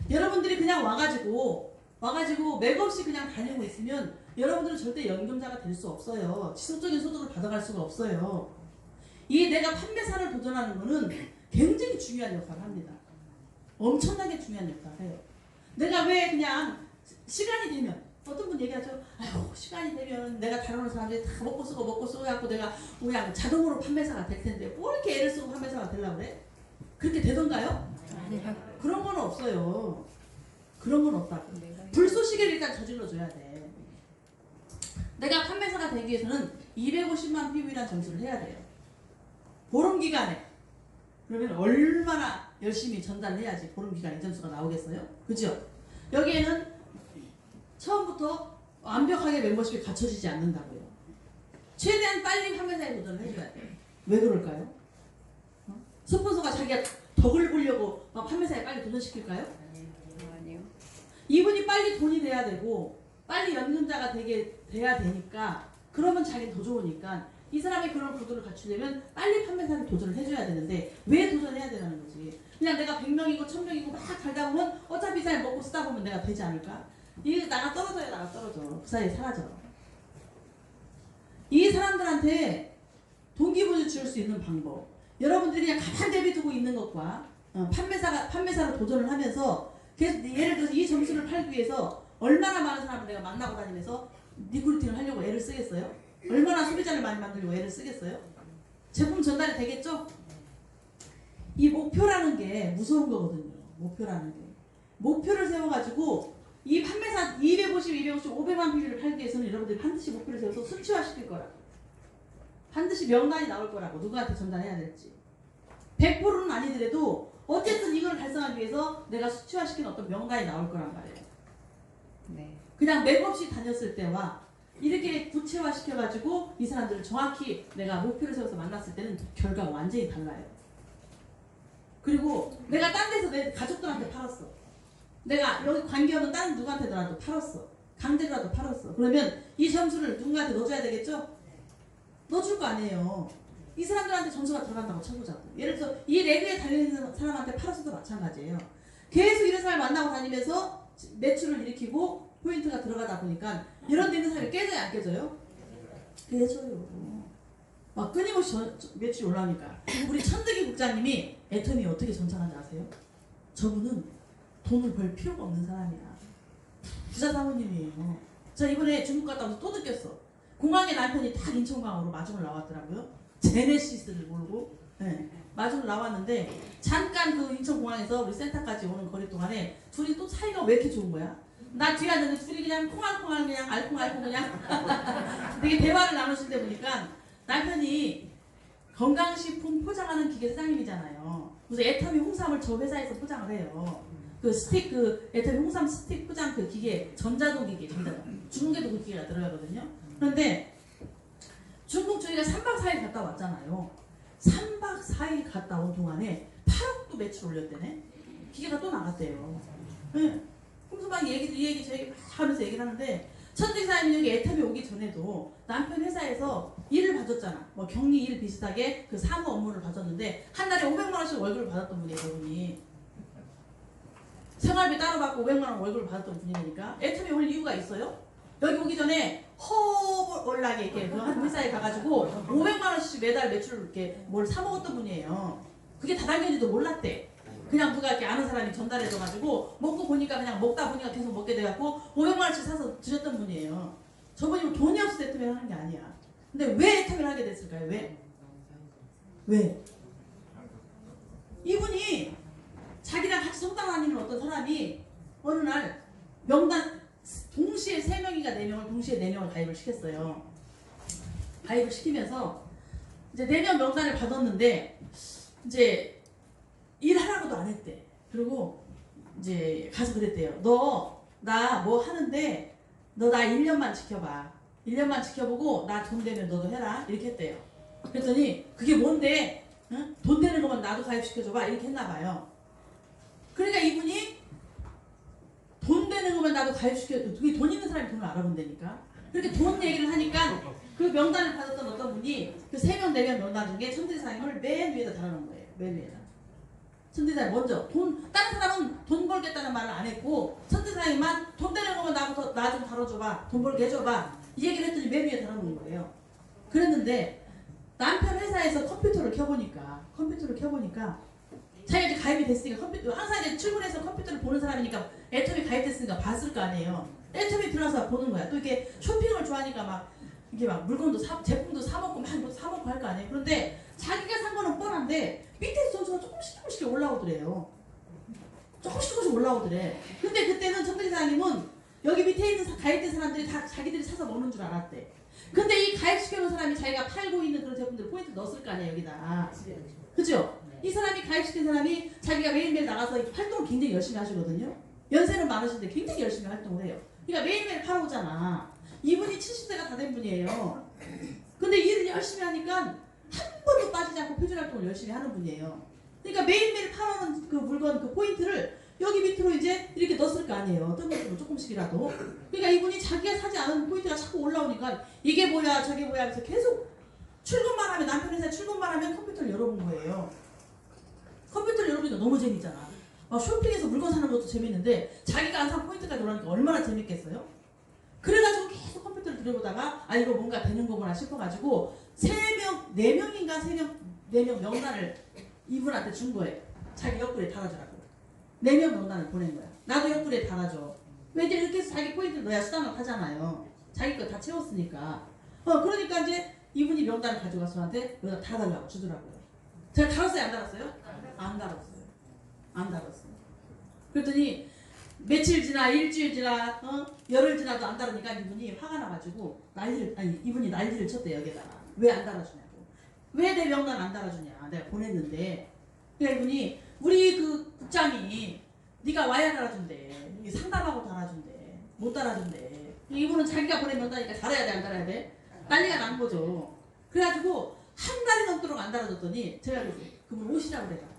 여러분들이 그냥 와가지고 맥없이 그냥 다니고 있으면 여러분들은 절대 연금자가 될 수 없어요. 지속적인 소득을 받아갈 수가 없어요. 이 내가 판매사를 도전하는 거는 굉장히 중요한 역할을 합니다. 엄청나게 중요한 역할을 해요. 내가 왜 그냥 시간이 되면 어떤 분 얘기하죠. 아유 시간이 되면 내가 다루는 사람들이 다 먹고 쓰고 해갖고 내가 그냥 자동으로 판매사가 될 텐데 뭐 이렇게 애를 쓰고 판매사가 되려고 그래? 그렇게 되던가요? 아니요. 그런 건 없어요. 그런 건 없다고. 내가 불쏘시개를 일단 저질러줘야 돼. 내가 판매사가 되기 위해서는 250만 PV라는 점수를 해야 돼요. 보름 기간에. 그러면 얼마나 열심히 전달을 해야지 보름 기간에 이 점수가 나오겠어요? 그죠? 여기에는 처음부터 완벽하게 멤버십이 갖춰지지 않는다고요. 최대한 빨리 판매사에 도전을 해줘야 돼요. 왜 그럴까요? 스폰서가 자기가 덕을 보려고 막 판매사에 빨리 도전시킬까요? 아니요. 이분이 빨리 돈이 돼야 되고 빨리 연금자가 돼야 되니까 그러면 자기는 더 좋으니까 이 사람이 그런 구도를 갖추려면 빨리 판매사를 도전을 해줘야 되는데 왜 도전해야 되는 거지? 그냥 내가 100명이고 1000명이고 막 살다 보면 어차피 잘 먹고 쓰다 보면 내가 되지 않을까? 이게 나가 떨어져. 그 사이에 사라져. 이 사람들한테 동기부여 줄 수 있는 방법. 여러분들이 그냥 가만 내비두고 있는 것과 판매사로 도전을 하면서 계속 예를 들어서 이 점수를 팔기 위해서 얼마나 많은 사람을 내가 만나고 다니면서 리크루팅을 하려고 애를 쓰겠어요? 얼마나 소비자를 많이 만들려고 애를 쓰겠어요? 제품 전달이 되겠죠? 이 목표라는 게 무서운 거거든요. 목표라는 게. 목표를 세워가지고 이 판매사 250, 500만 PV를 팔기 위해서는 여러분들이 반드시 목표를 세워서 수치화시킬 거라고. 반드시 명단이 나올 거라고. 누구한테 전달해야 될지. 100%는 아니더라도 어쨌든 이걸 달성하기 위해서 내가 수치화시키는 어떤 명단이 나올 거란 말이에요. 네. 그냥 맥없이 다녔을 때와 이렇게 구체화시켜가지고 이 사람들을 정확히 내가 목표를 세워서 만났을 때는 결과가 완전히 달라요. 그리고 내가 딴 데서 내 가족들한테 팔았어. 내가 여기 관계없는 다른 누구한테라도 팔았어. 강제로라도 팔았어. 그러면 이 점수를 누군가한테 넣어줘야 되겠죠? 넣어줄 거 아니에요. 이 사람들한테 점수가 들어간다고 쳐보자고. 예를 들어서 이 레그에 달려있는 사람한테 팔았어도 마찬가지예요. 계속 이런 사람을 만나고 다니면서 매출을 일으키고 포인트가 들어가다 보니까 이런 데 있는 사람이 깨져요, 안 깨져요? 깨져요. 막 끊임없이 매출이 올라오니까. 우리 천득이 국장님이 애터미 어떻게 전착한지 아세요? 저분은 돈을 벌 필요가 없는 사람이야. 부자 사모님이에요. 저 이번에 중국 갔다 와서 또 느꼈어. 공항에 남편이 딱 인천공항으로 마중을 나왔더라고요. 제네시스를 모르고. 네. 마중을 나왔는데 잠깐 그 인천공항에서 우리 센터까지 오는 거리 동안에 둘이 또 사이가 왜 이렇게 좋은 거야? 나 뒤에 앉았는데 둘이 그냥 콩알콩알 그냥 알콩알콩 그냥 되게 대화를 나누실 때 보니까 남편이 건강식품 포장하는 기계 사장님이잖아요. 그래서 애터미 홍삼을 저 회사에서 포장을 해요. 그 스틱 그 애터미 홍삼 스틱 포장 그 기계 전자동 기계 중국에도 그 기계가 들어가거든요. 그런데 중국 저희가 3박 4일 갔다 왔잖아요. 3박 4일 갔다 온 동안에 8억도 매출 올렸대네. 기계가 또 나갔대요. 네. 그래서 막 이 얘기 저희 막 하면서 얘기를 하는데 천직사님이 여기 애터미 오기 전에도 남편 회사에서 일을 봐줬잖아. 뭐 격리 일 비슷하게 그 사무 업무를 봐줬는데 한 달에 500만 원씩 월급을 받았던 분이에요. 그분이. 생활비 따로 받고 500만 원 월급을 받았던 분이니까 애터미 올 이유가 있어요? 여기 오기 전에 허벌나게 이렇게 한 회사에 가가지고 500만 원씩 매달 매출 이렇게 뭘 사 먹었던 분이에요. 그게 다단계인지도 몰랐대. 그냥 누가 이렇게 아는 사람이 전달해줘가지고 먹고 보니까 그냥 먹다 보니까 계속 먹게 돼갖고 500만 원씩 사서 드셨던 분이에요. 저분이 뭐 돈이 없어서 애터미를 하는 게 아니야. 근데 왜 애터미를 하게 됐을까요? 왜? 이분이 다니는 어떤 사람이 어느 날 명단 동시에 3명인가 4명을 동시에 4명을 가입을 시켰어요. 가입을 시키면서 이제 4명 명단을 받았는데 이제 일하라고도 안 했대. 그리고 이제 가서 그랬대요. 너 나 뭐 하는데 너 나 1년만 지켜봐. 1년만 지켜보고 나 돈 되면 너도 해라. 이렇게 했대요. 그랬더니 그게 뭔데? 응? 돈 되는 거면 나도 가입시켜줘봐. 이렇게 했나 봐요. 그러니까 이분이 돈 되는 거면 나도 그게 돈 있는 사람이 돈을 알아본다니까. 그렇게 돈 얘기를 하니까 그 명단을 받았던 어떤 분이 그 3명, 4명 명단 중에 천대사님을 맨 위에다 달아놓은 거예요. 맨 위에다. 천대사님 먼저 다른 사람은 돈 벌겠다는 말을 안 했고 천대사님만 돈 되는 거면 나부터 나 좀 다뤄줘봐. 돈 벌게 해줘봐. 이 얘기를 했더니 맨 위에 달아놓은 거예요. 그랬는데 남편 회사에서 컴퓨터를 켜보니까 자기가 이제 가입이 됐으니까 컴퓨터 항상 이제 출근해서 컴퓨터를 보는 사람이니까 애터미 가입됐으니까 봤을 거 아니에요. 애터미 들어와서 보는 거야. 또 이렇게 쇼핑을 좋아하니까 막 이게 막 물건도 제품도 사 먹고 막 이것도 사 먹고 할 거 아니에요. 그런데 자기가 산 거는 뻔한데 밑에 점수가 조금씩 올라오더래요. 조금씩 올라오더래. 근데 그때는 천대사님은 여기 밑에 있는 가입된 사람들이 다 자기들이 사서 먹는 줄 알았대. 근데 이 가입시켜놓은 사람이 자기가 팔고 있는 그런 제품들 포인트 넣었을 거 아니에요, 여기다. 그죠? 이 사람이 가입시킨 사람이 자기가 매일매일 나가서 활동을 굉장히 열심히 하시거든요. 연세는 많으신데 굉장히 열심히 활동을 해요. 그러니까 매일매일 팔아오잖아. 이분이 70세가 다 된 분이에요. 근데 일을 열심히 하니까 한 번도 빠지지 않고 표준 활동을 열심히 하는 분이에요. 그러니까 매일매일 팔아오는 그 물건, 그 포인트를 여기 밑으로 이제 이렇게 넣었을 거 아니에요. 어떤 것으로 조금씩이라도. 그러니까 이분이 자기가 사지 않은 포인트가 자꾸 올라오니까 이게 뭐야 저게 뭐야 하면서 계속 출근만 하면 남편 회사에 출근만 하면 컴퓨터를 열어본 거예요. 컴퓨터를 열어보니까 너무 재밌잖아. 쇼핑에서 물건 사는 것도 재밌는데 자기가 안 산 포인트까지 올라오니까 얼마나 재밌겠어요? 그래가지고 계속 컴퓨터를 들여보다가 이거 뭔가 되는 거구나 싶어가지고 4명인가 4명 명단을 이분한테 준 거예요. 자기 옆구리에 달아주라고. 4명 명단을 보낸 거야. 나도 옆구리에 달아줘. 왜 이렇게 해서 자기 포인트를 넣어야 수당을 타잖아요. 자기 거 다 채웠으니까. 그러니까 이제 이분이 명단을 가져가서 저한테 여기다 달아달라고 주더라고요. 제가 달았어요? 안 달았어요? 안 달았어요. 그랬더니 며칠 지나 일주일 지나 열흘 지나도 안 달으니까 이분이 화가 나가지고 이분이 난리를 쳤대. 여기다가 왜 안 달아주냐고. 왜 내 명단 안 달아주냐. 내가 보냈는데. 그러니까 이분이 우리 그 국장이 네가 와야 달아준대. 상담하고 달아준대. 못 달아준대. 이분은 자기가 보낸 명단이니까 달아야 돼 안 달아야 돼? 난리가 난 거죠. 그래가지고 한 달이 넘도록 안 달아줬더니 제가 그분 오시라고 그래요.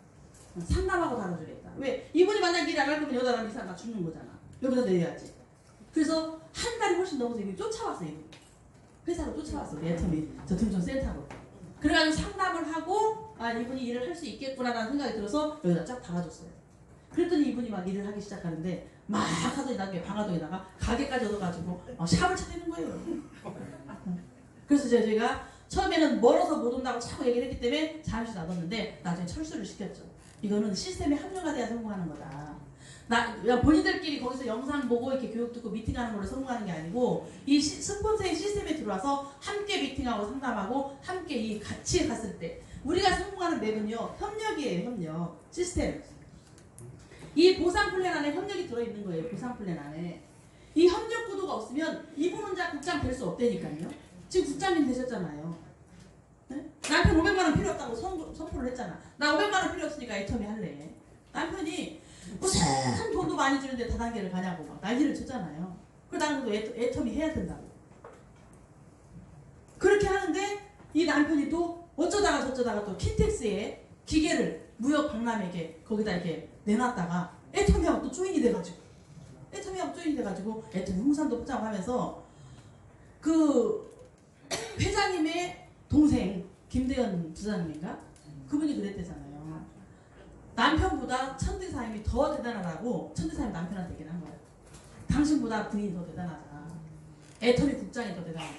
상담하고 달아주겠다. 왜? 이분이 만약 일 안 할 거면 여자 사람 이상 다 죽는 거잖아. 여기다 내야지. 그래서 한 달이 훨씬 넘어서 이분이 쫓아왔어. 이분. 회사로 쫓아왔어. 애터미 저 등촌 센터로. 그래가지고 상담을 하고 이분이 일을 할 수 있겠구나라는 생각이 들어서 여기다 쫙 달아줬어요. 그랬더니 이분이 막 일을 하기 시작하는데 막 하더니 나중에 방화동에다가 가게까지 얻어가지고 샵을 차리는 거예요. 그래서 저희가 처음에는 멀어서 못 온다고 자꾸 얘기를 했기 때문에 잠시 놔뒀는데 나중에 철수를 시켰죠. 이거는 시스템에 합류가 돼야 성공하는 거다. 본인들끼리 거기서 영상 보고 이렇게 교육 듣고 미팅하는 걸로 성공하는 게 아니고 이 스폰서의 시스템에 들어와서 함께 미팅하고 상담하고 함께 같이 갔을 때 우리가 성공하는 맵은요 협력이에요. 협력 시스템. 이 보상 플랜 안에 협력이 들어있는 거예요. 보상 플랜 안에 이 협력 구도가 없으면 이분 혼자 국장 될 수 없다니까요. 지금 국장님 되셨잖아요. 네? 남편 500만 원 필요 없다고 선포를 했잖아. 나 500만 원 필요 없으니까 애터미 할래. 남편이 무슨 돈도 많이 주는데 다단계를 가냐고 막 난리를 쳤잖아요. 그래서 나는 또 애터미 해야 된다고. 그렇게 하는데 이 남편이 또 어쩌다가 저쩌다가 또 킨텍스에 기계를 무역 박람회에 거기다 이렇게 내놨다가 애터미하고 또 조인이 돼가지고 애터미 홍삼도 포장을 하면서 그 회장님의 동생 김대현 부장님인가? 그분이 그랬대잖아요. 남편보다 천대사님이 더 대단하다고 천대사님 남편한테 얘기를 한 거야. 당신보다 부인이 더 대단하다. 애터미 국장이 더 대단하다.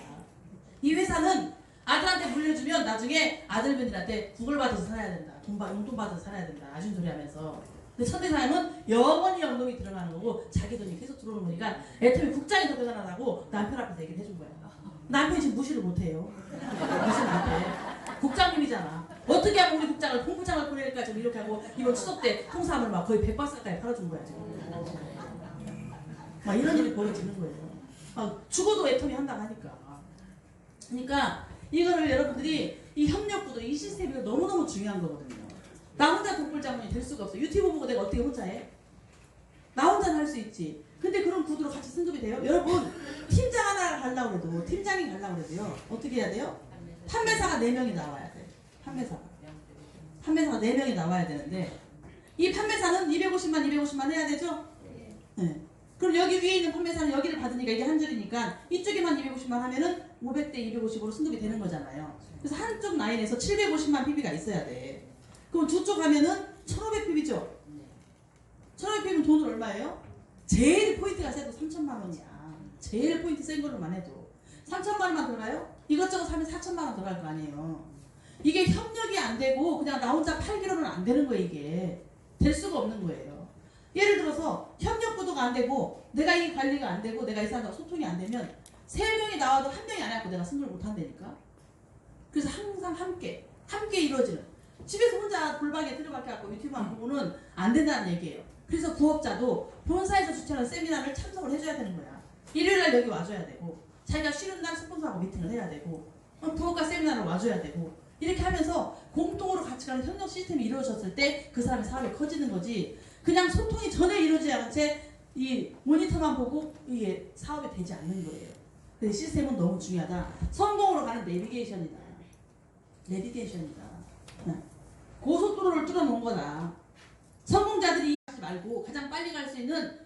이 회사는 아들한테 물려주면 나중에 아들분들한테 구걸받아서 살아야 된다. 용돈 받아서 살아야 된다. 아쉬운 소리 하면서. 근데 천대사님은 영원히 영동이 들어가는 거고 자기 돈이 계속 들어오는 거니까 애터미 국장이 더 대단하다고 남편 앞에서 얘기를 해준 거야. 남편이 지금 무시를 못해요. 무시를 못해. 국장님이잖아. 어떻게 하면 우리 국장을 홍보장을 보낼까 지금 이렇게 하고 이번 추석 때 통사함을 막 거의 100박스 가까이 팔아준 거야 지금. 막 이런 일이 벌어지는 거예요. 죽어도 애터미 한다고 하니까. 그러니까 이거를 여러분들이 이 협력구도 이 시스템이 너무너무 중요한 거거든요. 나 혼자 동굴장군이 될 수가 없어. 유튜브 보고 내가 어떻게 혼자 해? 나 혼자는 할 수 있지. 근데 그런 구도로 같이 승급이 돼요? 여러분 팀장 하나 가려고 해도 팀장이 가려고 해도요 어떻게 해야 돼요? 판매사가 4명이 나와야 돼. 판매사가 4명이 나와야 되는데 이 판매사는 250만 해야 되죠? 네. 그럼 여기 위에 있는 판매사는 여기를 받으니까 이게 한 줄이니까 이쪽에만 250만 하면은 500대 250으로 승급이 되는 거잖아요. 그래서 한쪽 라인에서 750만 PB가 있어야 돼. 그럼 두 쪽 하면은 1500 PB죠? 1500 PB면 돈은 얼마예요? 제일 포인트가 세도 3천만 원이야. 제일 포인트 센 걸로만 해도 3천만 원만 들어가요? 이것저것 사면 4천만 원 들어갈 거 아니에요. 이게 협력이 안 되고 그냥 나 혼자 팔기로는 안 되는 거예요. 이게 될 수가 없는 거예요. 예를 들어서 협력 구도가 안 되고 내가 이 관리가 안 되고 내가 이 사람과 소통이 안 되면 3명이 나와도 1명이 안 해갖고 내가 승부를 못 한다니까. 그래서 항상 함께 이루어지는 집에서 혼자 골방에 들어박혀갖고 유튜브만 보고는 안 된다는 얘기예요. 그래서 부업자도 본사에서 주최하는 세미나를 참석을 해줘야 되는 거야. 일요일날 여기 와줘야 되고 자기가 쉬는 날 스폰서하고 미팅을 해야 되고 부업가 세미나를 와줘야 되고 이렇게 하면서 공동으로 같이 가는 협력 시스템이 이루어졌을 때 그 사람의 사업이 커지는 거지. 그냥 소통이 전혀 이루어지지 않은 채 이 모니터만 보고 이게 사업이 되지 않는 거예요. 근데 시스템은 너무 중요하다. 성공으로 가는 내비게이션이다. 고속도로를 뚫어놓은 거다. 성공자들이 하지 말고 가장 빨리 갈 수 있는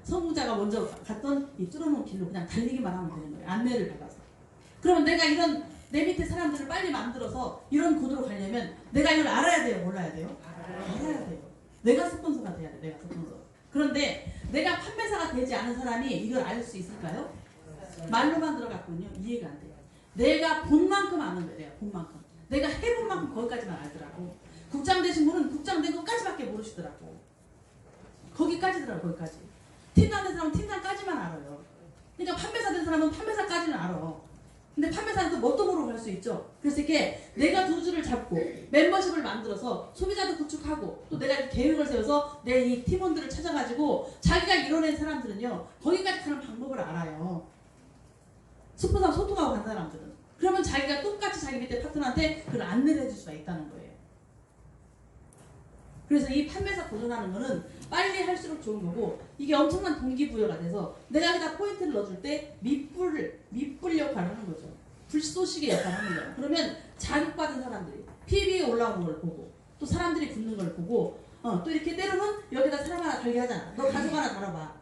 성공자가 먼저 갔던 이 뚫어놓은 길로 그냥 달리기만 하면 되는 거예요. 안내를 받아서. 그러면 내가 이런 내 밑에 사람들을 빨리 만들어서 이런 구도로 가려면 내가 이걸 알아야 돼요? 몰라야 돼요? 알아야 돼요. 내가 스폰서가 돼야 돼. 내가 스폰서. 그런데 내가 판매사가 되지 않은 사람이 이걸 알 수 있을까요? 말로만 들어갔군요. 이해가 안 돼요. 내가 본 만큼 아는 거예요. 내가 본 만큼. 내가 해본 만큼 거기까지만 알더라고. 국장 되신 분은 국장 된 것까지밖에 모르시더라고. 거기까지더라고. 거기까지. 팀장 된 사람은 팀장까지만 알아요. 그러니까 판매사 된 사람은 판매사까지는 알아. 근데 판매사는 또 뭣도 모르고 갈 수 있죠. 그래서 이렇게 내가 두 줄을 잡고 멤버십을 만들어서 소비자도 구축하고 또 내가 계획을 세워서 내 이 팀원들을 찾아가지고 자기가 이뤄낸 사람들은요 거기까지 가는 방법을 알아요. 스폰서와 소통하고 간 사람들은. 그러면 자기가 똑같이 자기 밑에 파트너한테 그걸 안내를 해줄 수가 있다는 거예요. 그래서 이 판매사 도전하는 거는 빨리 할수록 좋은 거고 이게 엄청난 동기부여가 돼서 내가 여기다 포인트를 넣어줄 때 밑불 역할을 하는 거죠. 불쏘시개 역할을 하는 거예요. 그러면 자극받은 사람들이 PB에 올라오는 걸 보고 또 사람들이 붙는 걸 보고 또 이렇게 때로는 여기다 사람 하나 달게 하잖아. 너 가족 하나 달아봐.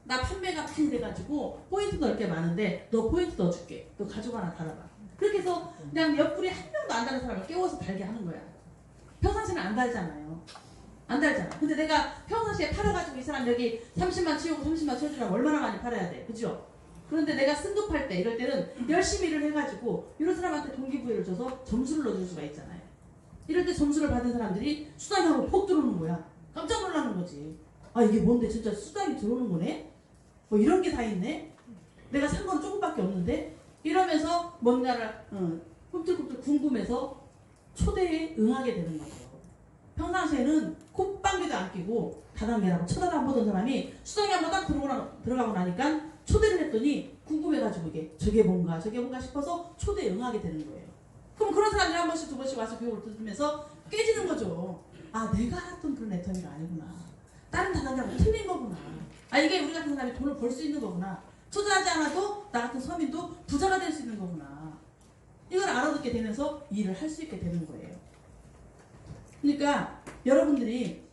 나 판매가 많이 돼가지고 포인트 넣을 게 많은데 너 포인트 넣어줄게. 너 가족 하나 달아봐. 그렇게 해서 그냥 옆구리 한 명도 안 다는 사람을 깨워서 달게 하는 거야. 평상시는 안 달잖아요. 안 달잖아. 근데 내가 평상시에 팔아가지고 이 사람 여기 30만 치우고 30만 치워주려면 얼마나 많이 팔아야 돼. 그죠? 그런데 내가 승급할 때 이럴 때는 열심히 일을 해가지고 이런 사람한테 동기부여를 줘서 점수를 넣어줄 수가 있잖아요. 이럴 때 점수를 받은 사람들이 수당하고 폭 들어오는 거야. 깜짝 놀라는 거지. 아 이게 뭔데 진짜 수당이 들어오는 거네? 뭐 이런 게 다 있네? 내가 산 건 조금밖에 없는데? 이러면서 뭔가를 꿈틀꿈틀 궁금해서 초대에 응하게 되는 거죠. 평상시에는 콧방귀도 안 끼고 다단계라고 쳐다도 안 보던 사람이 수당이 한번 딱 들어가고 나니까 초대를 했더니 궁금해가지고 저게 뭔가 싶어서 초대에 응하게 되는 거예요. 그럼 그런 사람들이 한 번씩 두 번씩 와서 교육을 들으면서 깨지는 거죠. 아 내가 알았던 그런 애터미가 아니구나. 다른 다단계하고 틀린 거구나. 아 이게 우리 같은 사람이 돈을 벌 수 있는 거구나. 투자하지 않아도 나 같은 서민도 부자가 될 수 있는 거구나. 이걸 알아듣게 되면서 일을 할 수 있게 되는 거예요. 그러니까 여러분들이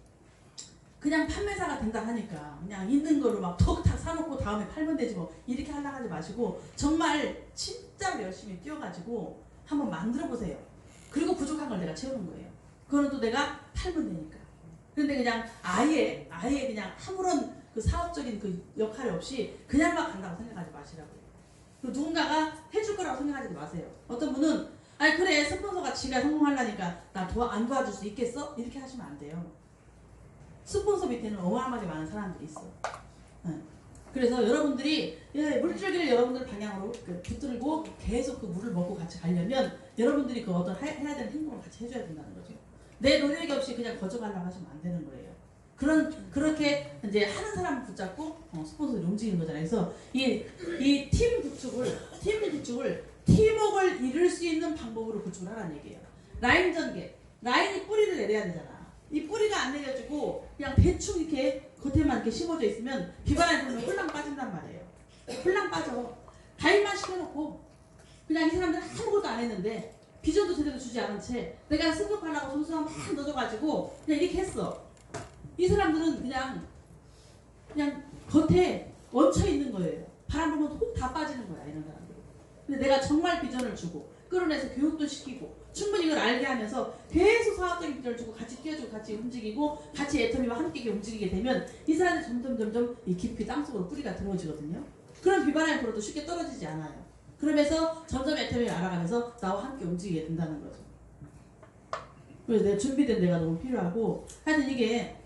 그냥 판매사가 된다 하니까 그냥 있는 걸로 막 톡 다 사놓고 다음에 팔면 되지 뭐 이렇게 하려고 하지 마시고 정말 진짜 열심히 뛰어가지고 한번 만들어 보세요. 그리고 부족한 걸 내가 채우는 거예요. 그거는 또 내가 팔면 되니까. 근데 그냥 아예 그냥 아무런 그 사업적인 그 역할이 없이 그냥 막 간다고 생각하지 마시라고요. 그리고 누군가가 해줄 거라고 생각하지 마세요. 어떤 분은 아니 그래 스폰서가 지가 성공하려니까 나 안 도와줄 수 있겠어? 이렇게 하시면 안 돼요. 스폰서 밑에는 어마어마하게 많은 사람들이 있어. 그래서 여러분들이 물줄기를 여러분들 방향으로 붙들고 계속 그 물을 먹고 같이 가려면 여러분들이 그 어떤 해야 되는 행동을 같이 해줘야 된다는 거죠. 내 노력이 없이 그냥 거저가려고 하시면 안 되는 거예요. 그렇게 이제 하는 사람을 붙잡고 스폰서들이 움직이는 거잖아요. 그래서 이 팀 구축을 팀워크를 이룰 수 있는 방법으로 구축을 하라는 얘기예요. 라인 전개. 라인이 뿌리를 내려야 되잖아. 이 뿌리가 안 내려지고 그냥 대충 이렇게 겉에만 이렇게 심어져 있으면 비바람이 불면 홀랑 빠진단 말이에요. 홀랑 빠져. 가입만 시켜놓고 그냥 이 사람들은 아무것도 안 했는데 비전도 제대로 주지 않은 채 내가 승급하려고 점수만 막 넣어줘가지고 그냥 이렇게 했어. 이 사람들은 그냥 겉에 얹혀 있는 거예요. 바람 불면 훅 다 빠지는 거야, 이런 사람들. 근데 내가 정말 비전을 주고 끌어내서 교육도 시키고 충분히 이걸 알게 하면서 계속 사업적인 비전을 주고 같이 뛰어주고 같이 움직이고 같이 애터미와 함께 움직이게 되면 이 사람들이 점점 이 깊이 땅속으로 뿌리가 들어오지거든요. 그럼 비바람이 불어도 쉽게 떨어지지 않아요. 그러면서 점점 애터미를 알아가면서 나와 함께 움직이게 된다는 거죠. 그래서 내가 준비된 데가 너무 필요하고 하여튼 이게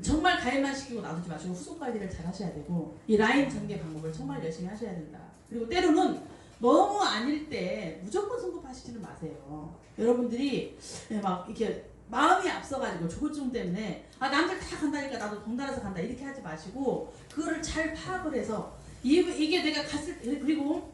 정말 가입만 시키고 놔두지 마시고 후속 관리를 잘 하셔야 되고 이 라인 전개 방법을 정말 열심히 하셔야 된다. 그리고 때로는 너무 아닐 때 무조건 승급하시지는 마세요. 여러분들이 막 이렇게 마음이 앞서가지고 조울증 때문에 남들 다 간다니까 나도 덩달아서 간다 이렇게 하지 마시고 그거를 잘 파악을 해서 이게 내가 갔을 때 그리고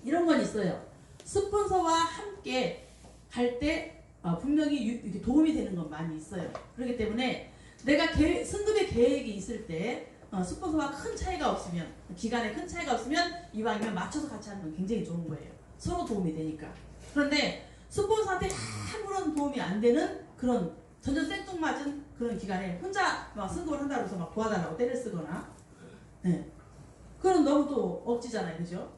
이런 건 있어요. 스폰서와 함께 갈 때 분명히 이렇게 도움이 되는 건 많이 있어요. 그렇기 때문에 내가 승급의 계획이 있을 때 스폰서와 큰 차이가 없으면 기간에 큰 차이가 없으면 이왕이면 맞춰서 같이 하는 건 굉장히 좋은 거예요. 서로 도움이 되니까. 그런데 스폰서한테 아무런 도움이 안 되는 그런 전전 생뚱맞은 그런 기간에 혼자 막 승급을 한다고 해서 막 도와달라고 때를 쓰거나 네. 그건 너무 또 억지잖아요. 그죠?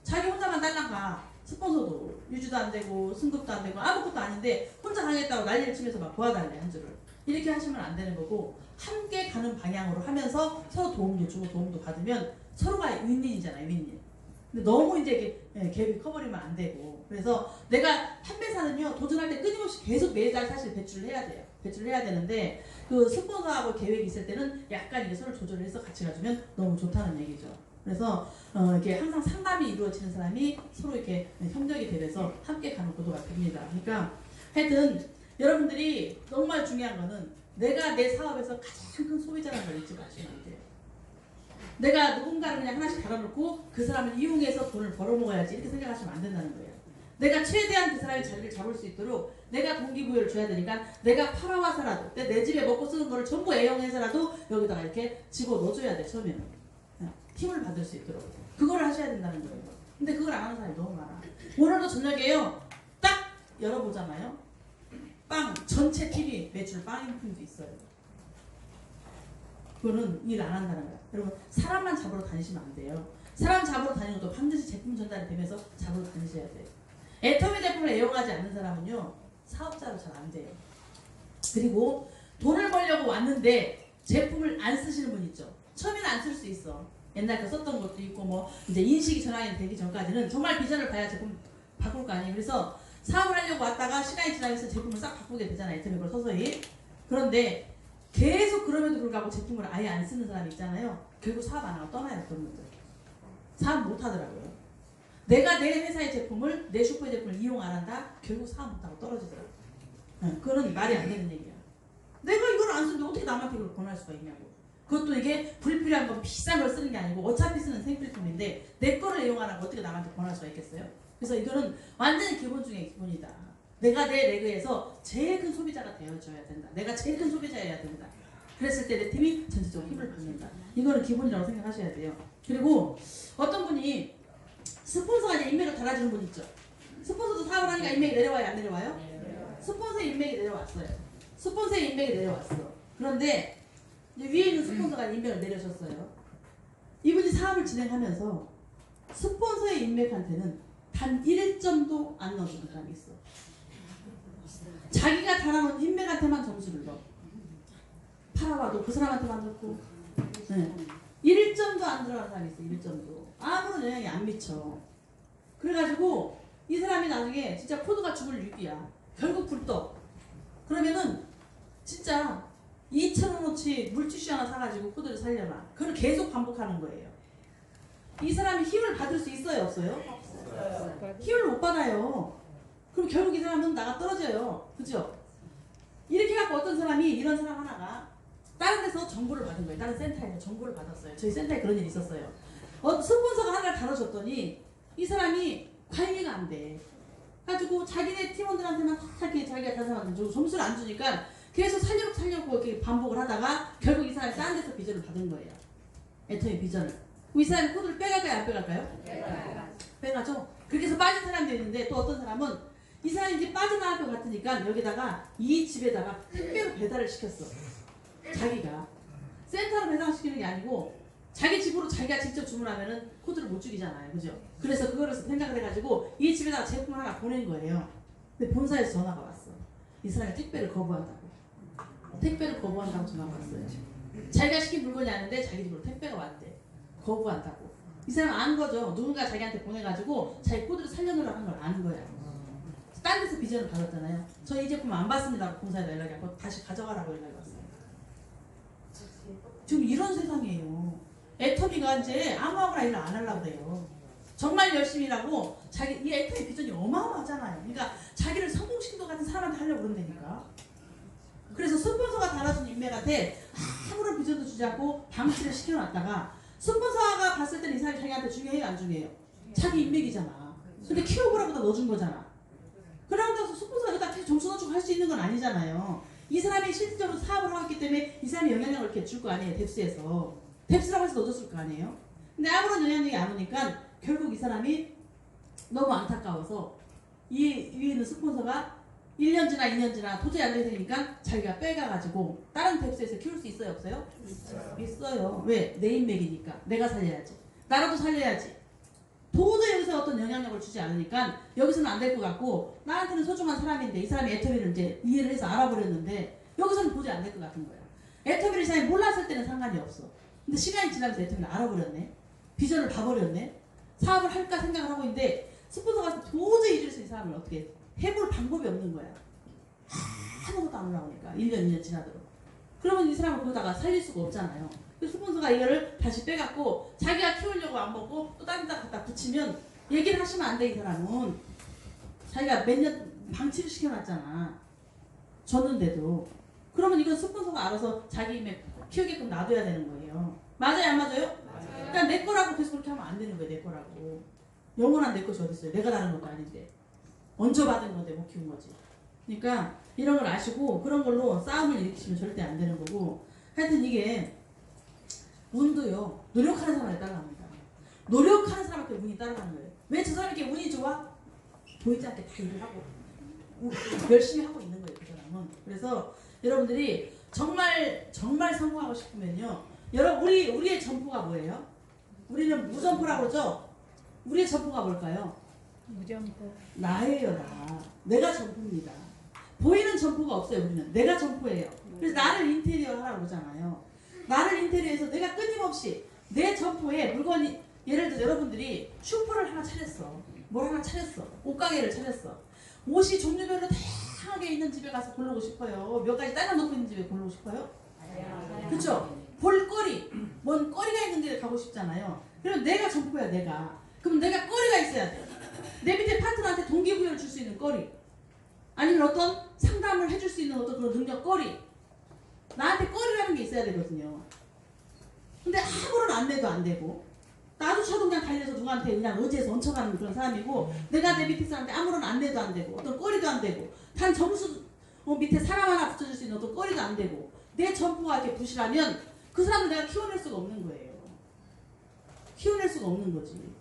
자기 혼자만 딸랑가 스폰서도 유지도 안 되고 승급도 안 되고 아무것도 아닌데 혼자 당했다고 난리를 치면서 막 도와달래 한 줄을 이렇게 하시면 안 되는 거고 함께 가는 방향으로 하면서 서로 도움도 주고 도움도 받으면 서로가 윈윈이잖아요. 윈윈. 근데 너무 이제 갭이 커버리면 안 되고 그래서 내가 판매사는요 도전할 때 끊임없이 계속 매달 사실 배출을 해야 돼요. 배출을 해야 되는데 그 스폰서하고 계획이 있을 때는 약간 이게 서로 조절을 해서 같이 가주면 너무 좋다는 얘기죠. 그래서 이렇게 항상 상담이 이루어지는 사람이 서로 이렇게 협력이 되면서 함께 가는 구도가 됩니다. 그러니까 하여튼 여러분들이 정말 중요한 거는 내가 내 사업에서 가장 큰 소비자라는 걸 잊지 마시면 안 돼요. 내가 누군가를 그냥 하나씩 달아놓고 그 사람을 이용해서 돈을 벌어먹어야지 이렇게 생각하시면 안 된다는 거예요. 내가 최대한 그 사람의 자리를 잡을 수 있도록 내가 동기부여를 줘야 되니까 내가 팔아와서라도 내 집에 먹고 쓰는 거를 전부 애용해서라도 여기다가 이렇게 집어넣어줘야 돼. 처음에는. 힘을 받을 수 있도록 그거를 하셔야 된다는 거예요. 근데 그걸 안 하는 사람이 너무 많아. 오늘도 저녁에요. 딱 열어보잖아요. 빵 전체 TV 매출 빵인 품도 있어요. 그거는 일 안 한다는 거야. 여러분 사람만 잡으러 다니시면 안 돼요. 사람 잡으러 다니는 것도 반드시 제품 전달이 되면서 잡으러 다니셔야 돼요. 애터미 제품을 애용하지 않는 사람은요 사업자로 잘 안 돼요. 그리고 돈을 벌려고 왔는데 제품을 안 쓰시는 분 있죠. 처음에는 안 쓸 수 있어. 옛날 거 썼던 것도 있고 뭐 이제 인식이 전환이 되기 전까지는 정말 비전을 봐야 제품 바꿀 거 아니에요. 그래서 사업을 하려고 왔다가 시간이 지나면서 제품을 싹 바꾸게 되잖아요. 애터미 걸 서서히. 그런데 계속 그럼에도 불구하고 제품을 아예 안 쓰는 사람이 있잖아요. 결국 사업 안 하고 떠나요. 그런 분들. 사업 못 하더라고요. 내가 내 회사의 제품을 내 슈퍼 제품을 이용 안 한다? 결국 사업 못 하고 떨어지더라고요. 그거는 말이 안 되는 얘기야. 내가 이걸 안 쓰는데 어떻게 남한테 이걸 권할 수가 있냐고. 그것도 이게 불필요한 건 비싼 걸 쓰는 게 아니고 어차피 쓰는 생필품인데 내 거를 이용하는 거 어떻게 남한테 권할 수가 있겠어요? 그래서 이거는 완전히 기본 중에 기본이다. 내가 내 레그에서 제일 큰 소비자가 되어줘야 된다. 내가 제일 큰 소비자여야 된다. 그랬을 때 내 팀이 전체적으로 힘을 받는다. 이거는 기본이라고 생각하셔야 돼요. 그리고 어떤 분이 스폰서가 이제 인맥을 달아주는 분 있죠. 스폰서도 사업을 하니까 인맥이 내려와요? 안 내려와요? 스폰서의 인맥이 내려왔어요. 스폰서의 인맥이 내려왔어. 그런데 이제 위에 있는 스폰서가 인맥을 내려줬어요. 이분이 사업을 진행하면서 스폰서의 인맥한테는 단 1점도 안 넣어주는 사람이 있어. 자기가 달아놓은 인맥한테만 점수를 넣어. 팔아와도 그 사람한테만 넣고 1점도 안 들어가는 사람이 있어. 1점도. 아무런 영향이 안 미쳐. 그래가지고 이 사람이 나중에 진짜 코드가 죽을 위기야. 결국 굴떡. 그러면은 진짜 2,000원어치 물티슈 하나 사가지고 코드를 살려놔. 그걸 계속 반복하는 거예요. 이 사람이 힘을 받을 수 있어요? 없어요? 힘을 못 받아요. 그럼 결국 이 사람은 나가 떨어져요. 그죠? 이렇게 갖고 어떤 사람이 이런 사람 하나가 다른 데서 정보를 받은 거예요. 다른 센터에서 정보를 받았어요. 저희 센터에 그런 일이 있었어요. 스폰서가 하나를 다뤄줬더니 이 사람이 관리가 안 돼. 가지고 자기네 팀원들한테만 다 이렇게 자기가 다른 사람한테 주고 점수를 안 주니까 계속 살려고 이렇게 반복을 하다가 결국 이 사람이 다른 데서 비전을 받은 거예요. 애터미 비전을. 그럼 이 사람이 코드를 빼갈까요? 안 빼갈까요? 빼가죠. 그렇게 해서 빠진 사람도 있는데 또 어떤 사람은 이 사람이 이제 빠져나갈 것 같으니까 여기다가 이 집에다가 택배로 배달을 시켰어. 자기가. 센터로 배달시키는 게 아니고 자기 집으로 자기가 직접 주문하면은 코드를 못 죽이잖아요. 그죠? 그래서 그거를 생각을 해가지고 이 집에다가 제품을 하나 보낸 거예요. 근데 본사에서 전화가 왔어. 이 사람이 택배를 거부한다고. 택배를 거부한다고 전화가 왔어요. 자기가 시킨 물건이 아닌데 자기 집으로 택배가 왔대. 거부한다고. 이 사람은 아는 거죠. 누군가 자기한테 보내가지고 자기 코드를 살려놓으라고 한 걸 아는 거예요. 딴 데서 비전을 받았잖아요. 저 이 제품 안 받습니다. 본사에 연락이 왔고 다시 가져가라고 연락이 왔어요. 지금 이런 세상이에요. 애터미가 이제 아무거나 일을 안 하려고 그래요. 정말 열심히 일하고 이 애터미 비전이 어마어마하잖아요. 그러니까 자기를 성공시킨 같은 사람한테 하려고 그런다니까. 그래서 스폰서가 달아준 인맥한테 아무런 비전도 주지 않고 방치를 시켜놨다가 스폰서가 봤을 때는 이 사람이 자기한테 중요해요? 안 중요해요? 자기 인맥이잖아. 근데 키워보라보다 넣어준 거잖아. 그러고 나서 스폰서가 여기다 계속 점수 넣어주고 할 수 있는 건 아니잖아요. 이 사람이 실질적으로 사업을 하고 있기 때문에 이 사람이 영향력을 이렇게 줄 거 아니에요. 뎁스에서. 뎁스라고 해서 넣어줬을 거 아니에요. 근데 아무런 영향력이 안 오니까 결국 이 사람이 너무 안타까워서 이 위에 있는 스폰서가 1년 지나 2년 지나 도저히 안 되니까 자기가 빼가가지고 다른 뎁스에서 키울 수 있어요? 없어요? 있어요. 왜? 내 인맥이니까. 내가 살려야지. 나라도 살려야지. 도저히 여기서 어떤 영향력을 주지 않으니까 여기서는 안 될 것 같고 나한테는 소중한 사람인데 이 사람이 애터미를 이제 이해를 해서 알아버렸는데 여기서는 도저히 안 될 것 같은 거예요. 애터미를 이 사람이 몰랐을 때는 상관이 없어. 근데 시간이 지나면서 애터미를 알아버렸네. 비전을 봐버렸네. 사업을 할까 생각을 하고 있는데 스폰서가 도저히 잊을 수 있는 사람을 어떻게 해볼 방법이 없는 거야. 아무것도 안 올라오니까 1년 2년 지나도록. 그러면 이 사람을 거기다가 살릴 수가 없잖아요. 스폰서가 이거를 다시 빼갖고 자기가 키우려고 안 먹고 또 다른 데 갖다 붙이면 얘기를 하시면 안 돼. 이 사람은 자기가 몇 년 방치를 시켜놨잖아. 줬는데도. 그러면 이건 스폰서가 알아서 자기 힘에 키우게끔 놔둬야 되는 거예요. 맞아요? 안 맞아요? 그러니까 내 거라고 계속 그렇게 하면 안 되는 거예요. 내 거라고. 영원한 내 것이 어딨어요. 내가 다른 것도 아닌데. 얹어받은 건데 못 키운 거지. 그러니까 이런 걸 아시고 그런 걸로 싸움을 일으키시면 절대 안 되는 거고 하여튼 이게 운도요. 노력하는 사람에 따라갑니다. 노력하는 사람한테 운이 따라가는 거예요. 왜 저 사람이 이렇게 운이 좋아? 보이지 않게 다 일을 하고 열심히 하고 있는 거예요. 그 사람은. 그래서 여러분들이 정말 성공하고 싶으면요. 여러분 우리의 점포가 뭐예요? 우리는 무점포라고 그러죠? 우리의 점포가 뭘까요? 무점포. 나예요. 내가 점포입니다. 보이는 점포가 없어요. 우리는. 내가 점포예요. 그래서 나를 인테리어 하라고 그러잖아요. 나를 인테리어해서 내가 끊임없이 내 점포에 물건이 예를 들어 여러분들이 슈퍼를 하나 차렸어. 뭘 하나 차렸어. 옷가게를 차렸어. 옷이 종류별로 다양하게 있는 집에 가서 고르고 싶어요. 몇 가지 따라 놓고 있는 집에 고르고 싶어요? 그렇죠? 볼거리, 뭔 거리가 있는 데를 가고 싶잖아요. 그럼 내가 점포야. 내가. 그럼 내가 거리가 있어야 돼. 내 밑에 파트너한테 동기부여를 줄 수 있는 거리. 아니면 어떤 상담을 해줄 수 있는 어떤 그런 능력 거리. 나한테 거리라는 게 있어야 되거든요. 근데 아무런 안내도 안 되고 나도 저도 그냥 달려서 누구한테 그냥 의지해서 얹혀가는 그런 사람이고 내가 내 밑에 사람한테 아무런 안내도 안 되고 어떤 거리도 안 되고 단 점수 밑에 사람 하나 붙여줄 수 있는 어떤 거리도 안 되고 내 점포가 이렇게 부실하면 그 사람을 내가 키워낼 수가 없는 거예요. 키워낼 수가 없는 거지.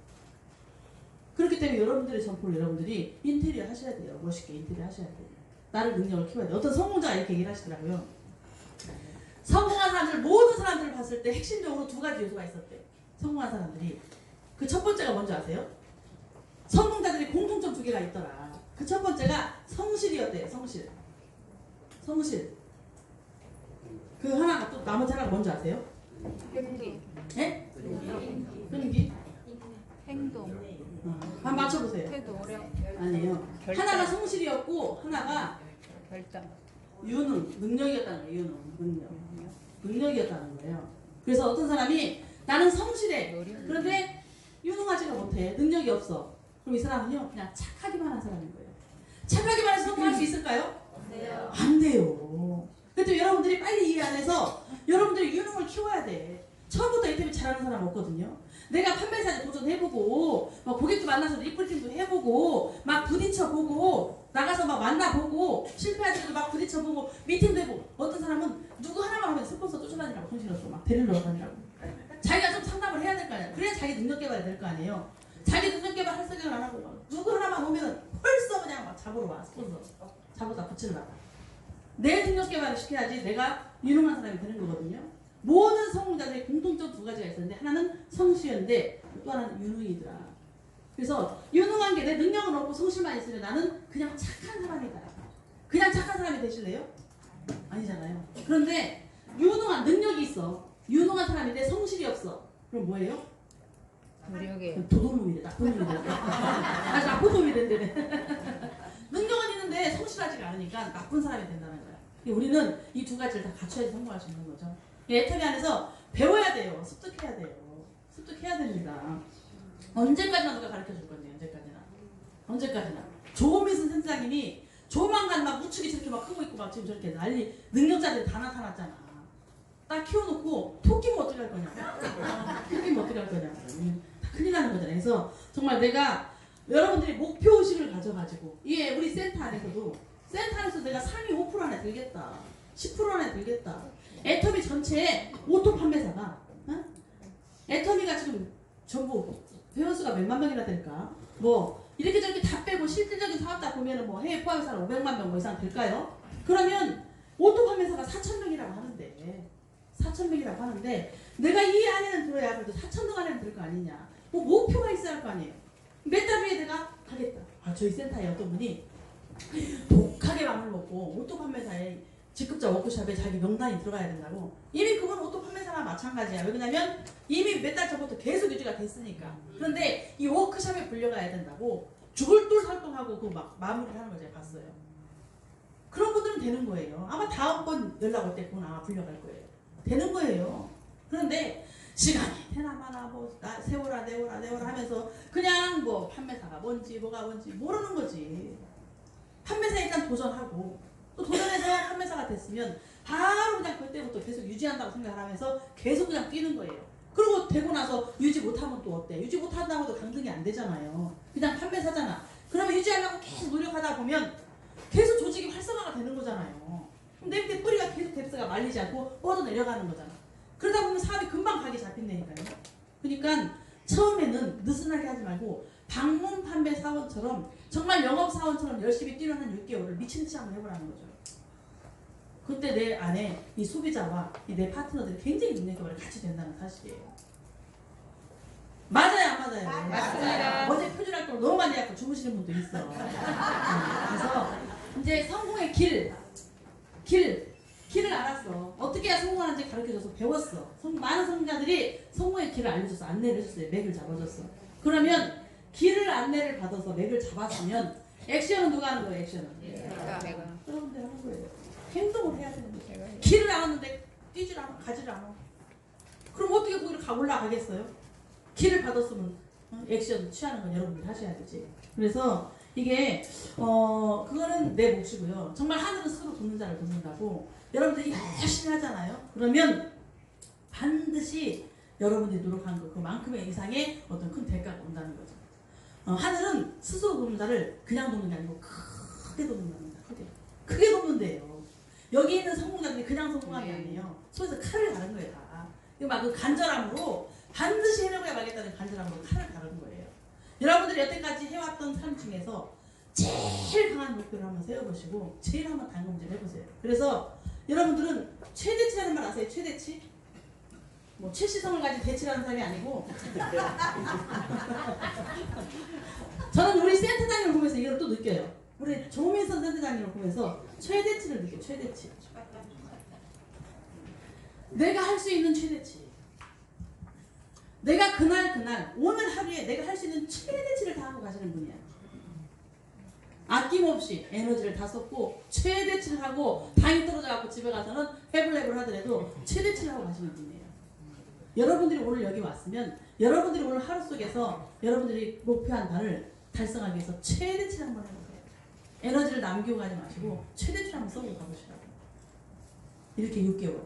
그렇기 때문에 여러분들의 점포를 여러분들이 인테리어 하셔야 돼요. 멋있게 인테리어 하셔야 돼요. 나를 능력을 키워야 돼요. 어떤 성공자가 이렇게 얘기를 하시더라고요. 성공한 사람들, 모든 사람들을 봤을 때 핵심적으로 두 가지 요소가 있었대. 성공한 사람들이. 그 첫 번째가 뭔지 아세요? 성공자들이 공통점 두 개가 있더라. 그 첫 번째가 성실이었대요. 성실. 그 하나가 또 나머지 하나가 뭔지 아세요? 끈기. 예? 끈기? 행동. 한번 맞춰보세요. 태도. 아니에요. 결정. 하나가 성실이었고 하나가 결정. 유능, 능력이었다는 거예요. 능력이었다는 거예요. 그래서 어떤 사람이 나는 성실해. 그런데 유능하지가 못해. 능력이 없어. 그럼 이 사람은요 그냥 착하기만 한 사람인 거예요. 착하게만 해서 성공할 수 있을까요? 안 돼요. 그래도 여러분들이 빨리 이해 안 해서 여러분들이 유능을 키워야 돼. 처음부터 이 때문에 잘하는 사람 없거든요. 내가 판매사에 도전해보고 막 고객도 만나서 리프팅도 해보고 막 부딪혀보고 나가서 막 만나보고 실패할 때도 막 부딪혀보고 미팅도 해보고 어떤 사람은 누구 하나만 하면 스폰서 쫓아다니라고 정신없어 막 데리러 다니라고 자기가 좀 상담을 해야 될 거 아니야. 그래야 자기 능력 개발이 될 거 아니에요. 자기 능력 개발 할 생각을 안 하고 막 누구 하나만 오면은 벌써 그냥 막 잡으러 와 스폰서 잡아다 붙이려고 내 능력 개발을 시켜야지 내가 유능한 사람이 되는 거거든요. 모든 성공자들의 공통점 두 가지가 있었는데 하나는 성실인데 또 하나는 유능이더라. 그래서 유능한 게 내 능력은 없고 성실만 있으면 나는 그냥 착한 사람이다. 그냥 착한 사람이 되실래요? 아니잖아요. 그런데 유능한 능력이 있어. 유능한 사람인데 성실이 없어. 그럼 뭐예요? 노력에 도둑놈이래. 나쁜 놈이래. 아주 나쁜 놈이 된대. 능력은 있는데 성실하지가 않으니까 나쁜 사람이 된다는 거야. 우리는 이 두 가지를 다 갖춰야지 성공할 수 있는 거죠. 애터미 안에서 배워야 돼요. 습득해야 돼요. 습득해야 됩니다. 언제까지나 누가 가르쳐 줄 건데 언제까지나. 조민순 센터장님이 조만간 막 우측이 저렇게 막 크고 있고 막 지금 저렇게 난리 능력자들이 다 나타났잖아. 딱 키워놓고 토끼면 어떻게 할 거냐. 토끼면 어떻게 할 거냐. 다 큰일 나는 거잖아요. 그래서 정말 내가 여러분들이 목표의식을 가져가지고 예, 우리 센터 안에서도 내가 상위 5% 안에 들겠다. 10% 안에 들겠다. 애터미 전체에 오토 판매사가 애터미가 지금 전부 회원수가 몇만 명이나 될까? 뭐 이렇게 저렇게 다 빼고 실질적인 사업 다 보면은 뭐 해외 포함해서는 500만 명 뭐 이상 될까요? 그러면 오토 판매사가 4,000명이라고 하는데 4,000명이라고 하는데 내가 이 안에는 들어야 그래도 4,000명 안에는 들 거 아니냐? 뭐 목표가 있어야 할 거 아니에요? 몇 달 후에 내가 가겠다. 저희 센터에 어떤 분이 독하게 마음을 먹고 오토 판매사에 직급자 워크숍에 자기 명단이 들어가야 된다고. 이미 그건 오토 판매사랑 마찬가지야. 왜냐면 이미 몇 달 전부터 계속 유지가 됐으니까. 그런데 이 워크숍에 불려가야 된다고 죽을돌 활동하고 그 막 마무리를 하는 걸 제가 봤어요. 그런 분들은 되는 거예요. 아마 다음번 연락 올 때 그건 아마 불려갈 거예요. 되는 거예요. 그런데 시간이 되나 마나 뭐 세워라 내워라 하면서 그냥 뭐 판매사가 뭔지 뭐가 뭔지 모르는 거지. 판매사 일단 도전하고 또 도전해서 판매사가 됐으면 바로 그냥 그때부터 계속 유지한다고 생각을 하면서 계속 그냥 뛰는 거예요. 그리고 되고 나서 유지 못하면 또 어때? 유지 못한다고 해도 강등이 안 되잖아요. 그냥 판매사잖아. 그러면 유지하려고 계속 노력하다 보면 계속 조직이 활성화가 되는 거잖아요. 그럼 내 밑에 뿌리가 계속 뎁스가 말리지 않고 뻗어 내려가는 거잖아. 그러다 보면 사업이 금방 가기 잡힌다니까요. 그러니까 처음에는 느슨하게 하지 말고 방문 판매 사원처럼 정말 영업 사원처럼 열심히 뛰는 한 6개월을 미친 듯이 한번 해보라는 거죠. 그때 내 안에 이 소비자와 내 파트너들이 굉장히 능력 개발이 같이 된다는 사실이에요. 맞아요, 안 맞아요? 맞습니다. 어제 표준 활동 너무 많이 하고 주무시는 분도 있어. 그래서 이제 성공의 길을 알았어. 어떻게 해야 성공하는지 가르쳐줘서 배웠어. 많은 성공자들이 성공의 길을 알려줘서 안내를 해줬어요. 맥을 잡아줬어. 그러면 길을 안내를 받아서 맥을 잡았으면 액션은 누가 하는 거예요? 액션은 제가 여러분들 하는 거예요. 행동을 해야 되는 거예요. 길을 알았는데 뛰질 않아, 가지를 않아. 그럼 어떻게 거기를 올라가겠어요? 길을 받았으면 액션 취하는 건 여러분들이 하셔야 되지. 그래서 이게 그거는 내 몫이고요. 정말 하늘은 스스로 돕는 자를 돕는다고 여러분들이 열심히 하잖아요. 그러면 반드시 여러분들이 노력한 그만큼의 이상의 어떤 큰 대가가 온다는 거죠. 하늘은 스스로 돕는 자를 그냥 돕는 게 아니고 크게 돕는답니다. 크게 돕는데요. 여기 있는 성공자들이 그냥 성공한 게 아니에요. 손에서 칼을 가른 거예요. 다. 막 그 간절함으로 반드시 해내고야 말겠다는 간절함으로 칼을 가른 거예요. 여러분들이 여태까지 해왔던 삶 중에서 제일 강한 목표를 한번 세워보시고 제일 한번 단검 좀 해보세요. 그래서 여러분들은 최대치라는 말 아세요? 최대치? 뭐 최시성을 가진 대치라는 사람이 아니고 저는 우리 센터장님을 보면서 이걸 또 느껴요. 우리 조민선 센터장님을 보면서 최대치를 느껴요. 최대치. 내가 할 수 있는 최대치. 내가 그날 오늘 하루에 내가 할 수 있는 최대치를 다 하고 가시는 분이야. 아낌없이 에너지를 다 쏟고 최대치를 하고 당이 떨어져갖고 집에 가서는 해블랩을 하더라도 최대치를 하고 가시는 분이에요. 여러분들이 오늘 여기 왔으면 여러분들이 오늘 하루 속에서 여러분들이 목표한 바를 달성하기 위해서 최대치를 한번 해보세요. 에너지를 남기고 가지 마시고 최대치로 한번 써보고 가보시라고. 이렇게 6개월.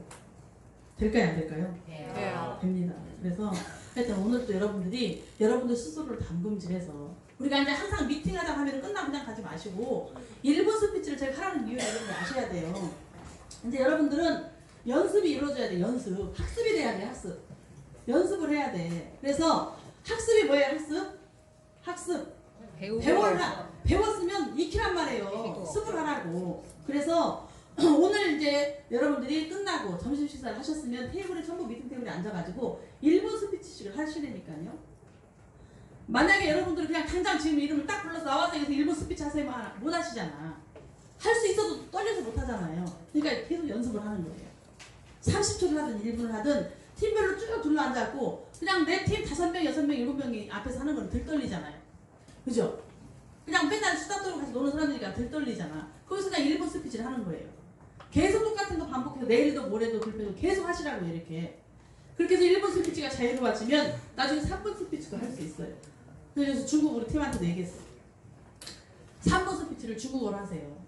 될까요? 안 될까요? 네. 됩니다. 그래서 하여튼 오늘 또 여러분들이 여러분들 스스로를 담금질해서 우리가 이제 항상 미팅하다 하면 끝나고 그냥 가지 마시고 1분 스피치를 제가 하라는 이유를 여러분들 아셔야 돼요. 이제 여러분들은 연습이 이루어져야 돼. 연습. 학습이 돼야 돼. 학습. 연습을 해야 돼. 그래서 학습이 뭐예요? 학습. 배워라. 배웠으면 익히란 말이에요. 습을 하라고. 그래서 오늘 이제 여러분들이 끝나고 점심 식사를 하셨으면 테이블에 전부 미팅 테이블에 앉아가지고 1분 스피치씩을 하시려니까요. 만약에 여러분들이 그냥 당장 지금 이름을 딱 불러서 나와서 여기서 1분 스피치 하세요 못 하시잖아. 할 수 있어도 떨려서 못 하잖아요. 그러니까 계속 연습을 하는 거예요. 30초를 하든 1분을 하든 팀별로 쭉 둘러 앉아갖고 그냥 내 팀 5명, 6명, 7명이 앞에서 하는 건 덜 떨리잖아요. 그죠? 그냥 맨날 수다 떨고 같이 노는 사람들이니까 덜 떨리잖아. 거기서 그냥 1분 스피치를 하는 거예요. 계속 똑같은 거 반복해서 내일도 모레도 글빼도 계속 하시라고 이렇게. 그렇게 해서 1분 스피치가 자유로워지면 나중에 3분 스피치도 할 수 있어요. 그래서 중국어로 팀한테도 얘기했어요. 3분 스피치를 중국어로 하세요.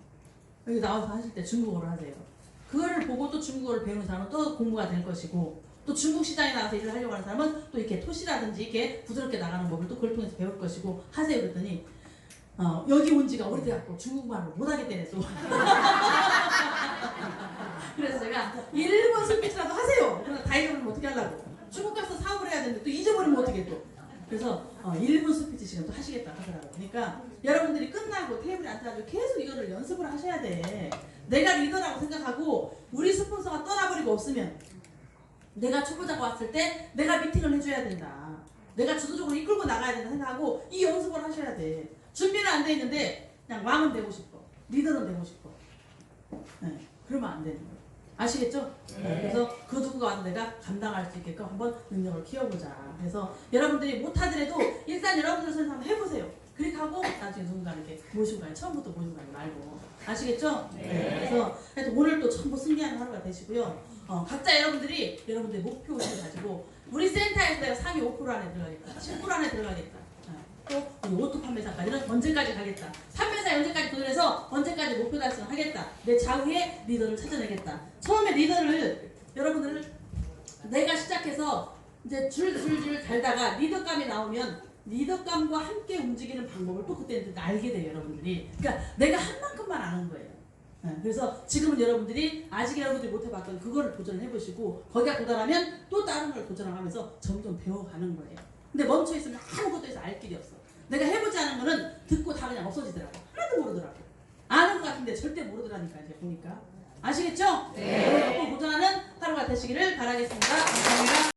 여기 나와서 하실 때 중국어로 하세요. 그거를 보고 또 중국어를 배우는 사람은 또 공부가 될 것이고 또 중국 시장에 나가서 일을 하려고 하는 사람은 또 이렇게 토시라든지 이렇게 부드럽게 나가는 법을 또 그걸 통해서 배울 것이고 하세요. 그랬더니 여기 온 지가 오래돼갖고 중국말을 못하겠다네 또. 그래서 제가 1분 스피치라도 하세요. 그래서 다 잊어버리면 어떻게 하려고. 중국 가서 사업을 해야 되는데 또 잊어버리면 어떻게 또. 그래서 1분 스피치 시간 또 하시겠다 하더라고요. 그러니까 여러분들이 끝나고 테이블에 앉아가지고 계속 이거를 연습을 하셔야 돼. 내가 리더라고 생각하고 우리 스폰서가 떠나버리고 없으면 내가 초보자가 왔을 때 내가 미팅을 해줘야 된다. 내가 주도적으로 이끌고 나가야 된다 생각하고 이 연습을 하셔야 돼. 준비는 안 돼 있는데 그냥 왕은 되고 싶어. 리더는 되고 싶어. 네, 그러면 안 되는 거예요. 아시겠죠? 네. 그래서 그 누구가 와도 내가 감당할 수 있게끔 한번 능력을 키워보자. 그래서 여러분들이 못하더라도 일단 여러분들 선에서 한번 해보세요. 그렇게 하고 나중에 누군가 이렇게 모시고 가요. 처음부터 모시고 가지 말고. 아시겠죠? 네. 그래서 하여튼 오늘 또 전부 승리하는 하루가 되시고요. 각자 여러분들이 여러분들의 목표의식을 가지고 우리 센터에서 내가 상위 5% 안에 들어가겠다. 10% 안에 들어가겠다. 또 우리 오토 판매사까지는 언제까지 가겠다. 판매사에 언제까지 도전해서 언제까지 목표 달성하겠다. 내 좌우의 리더를 찾아내겠다. 처음에 리더를 여러분들 내가 시작해서 이제 줄줄줄 달다가 리더감이 나오면 리더감과 함께 움직이는 방법을 또 그때 알게 돼요. 여러분들이. 그러니까 내가 한 만큼만 아는 거예요. 그래서 지금은 여러분들이 아직 여러분들이 못 해봤던 그거를 도전을 해보시고 거기가 도달하면 또 다른 걸 도전하면서 점점 배워가는 거예요. 근데 멈춰있으면 아무것도 해서 알 길이 없어. 내가 해보지 않은 거는 듣고 다 그냥 없어지더라고. 하나도 모르더라고. 아는 것 같은데 절대 모르더라니까 이제 보니까. 아시겠죠? 네. 여러분 도전하는 하루가 되시기를 바라겠습니다. 감사합니다.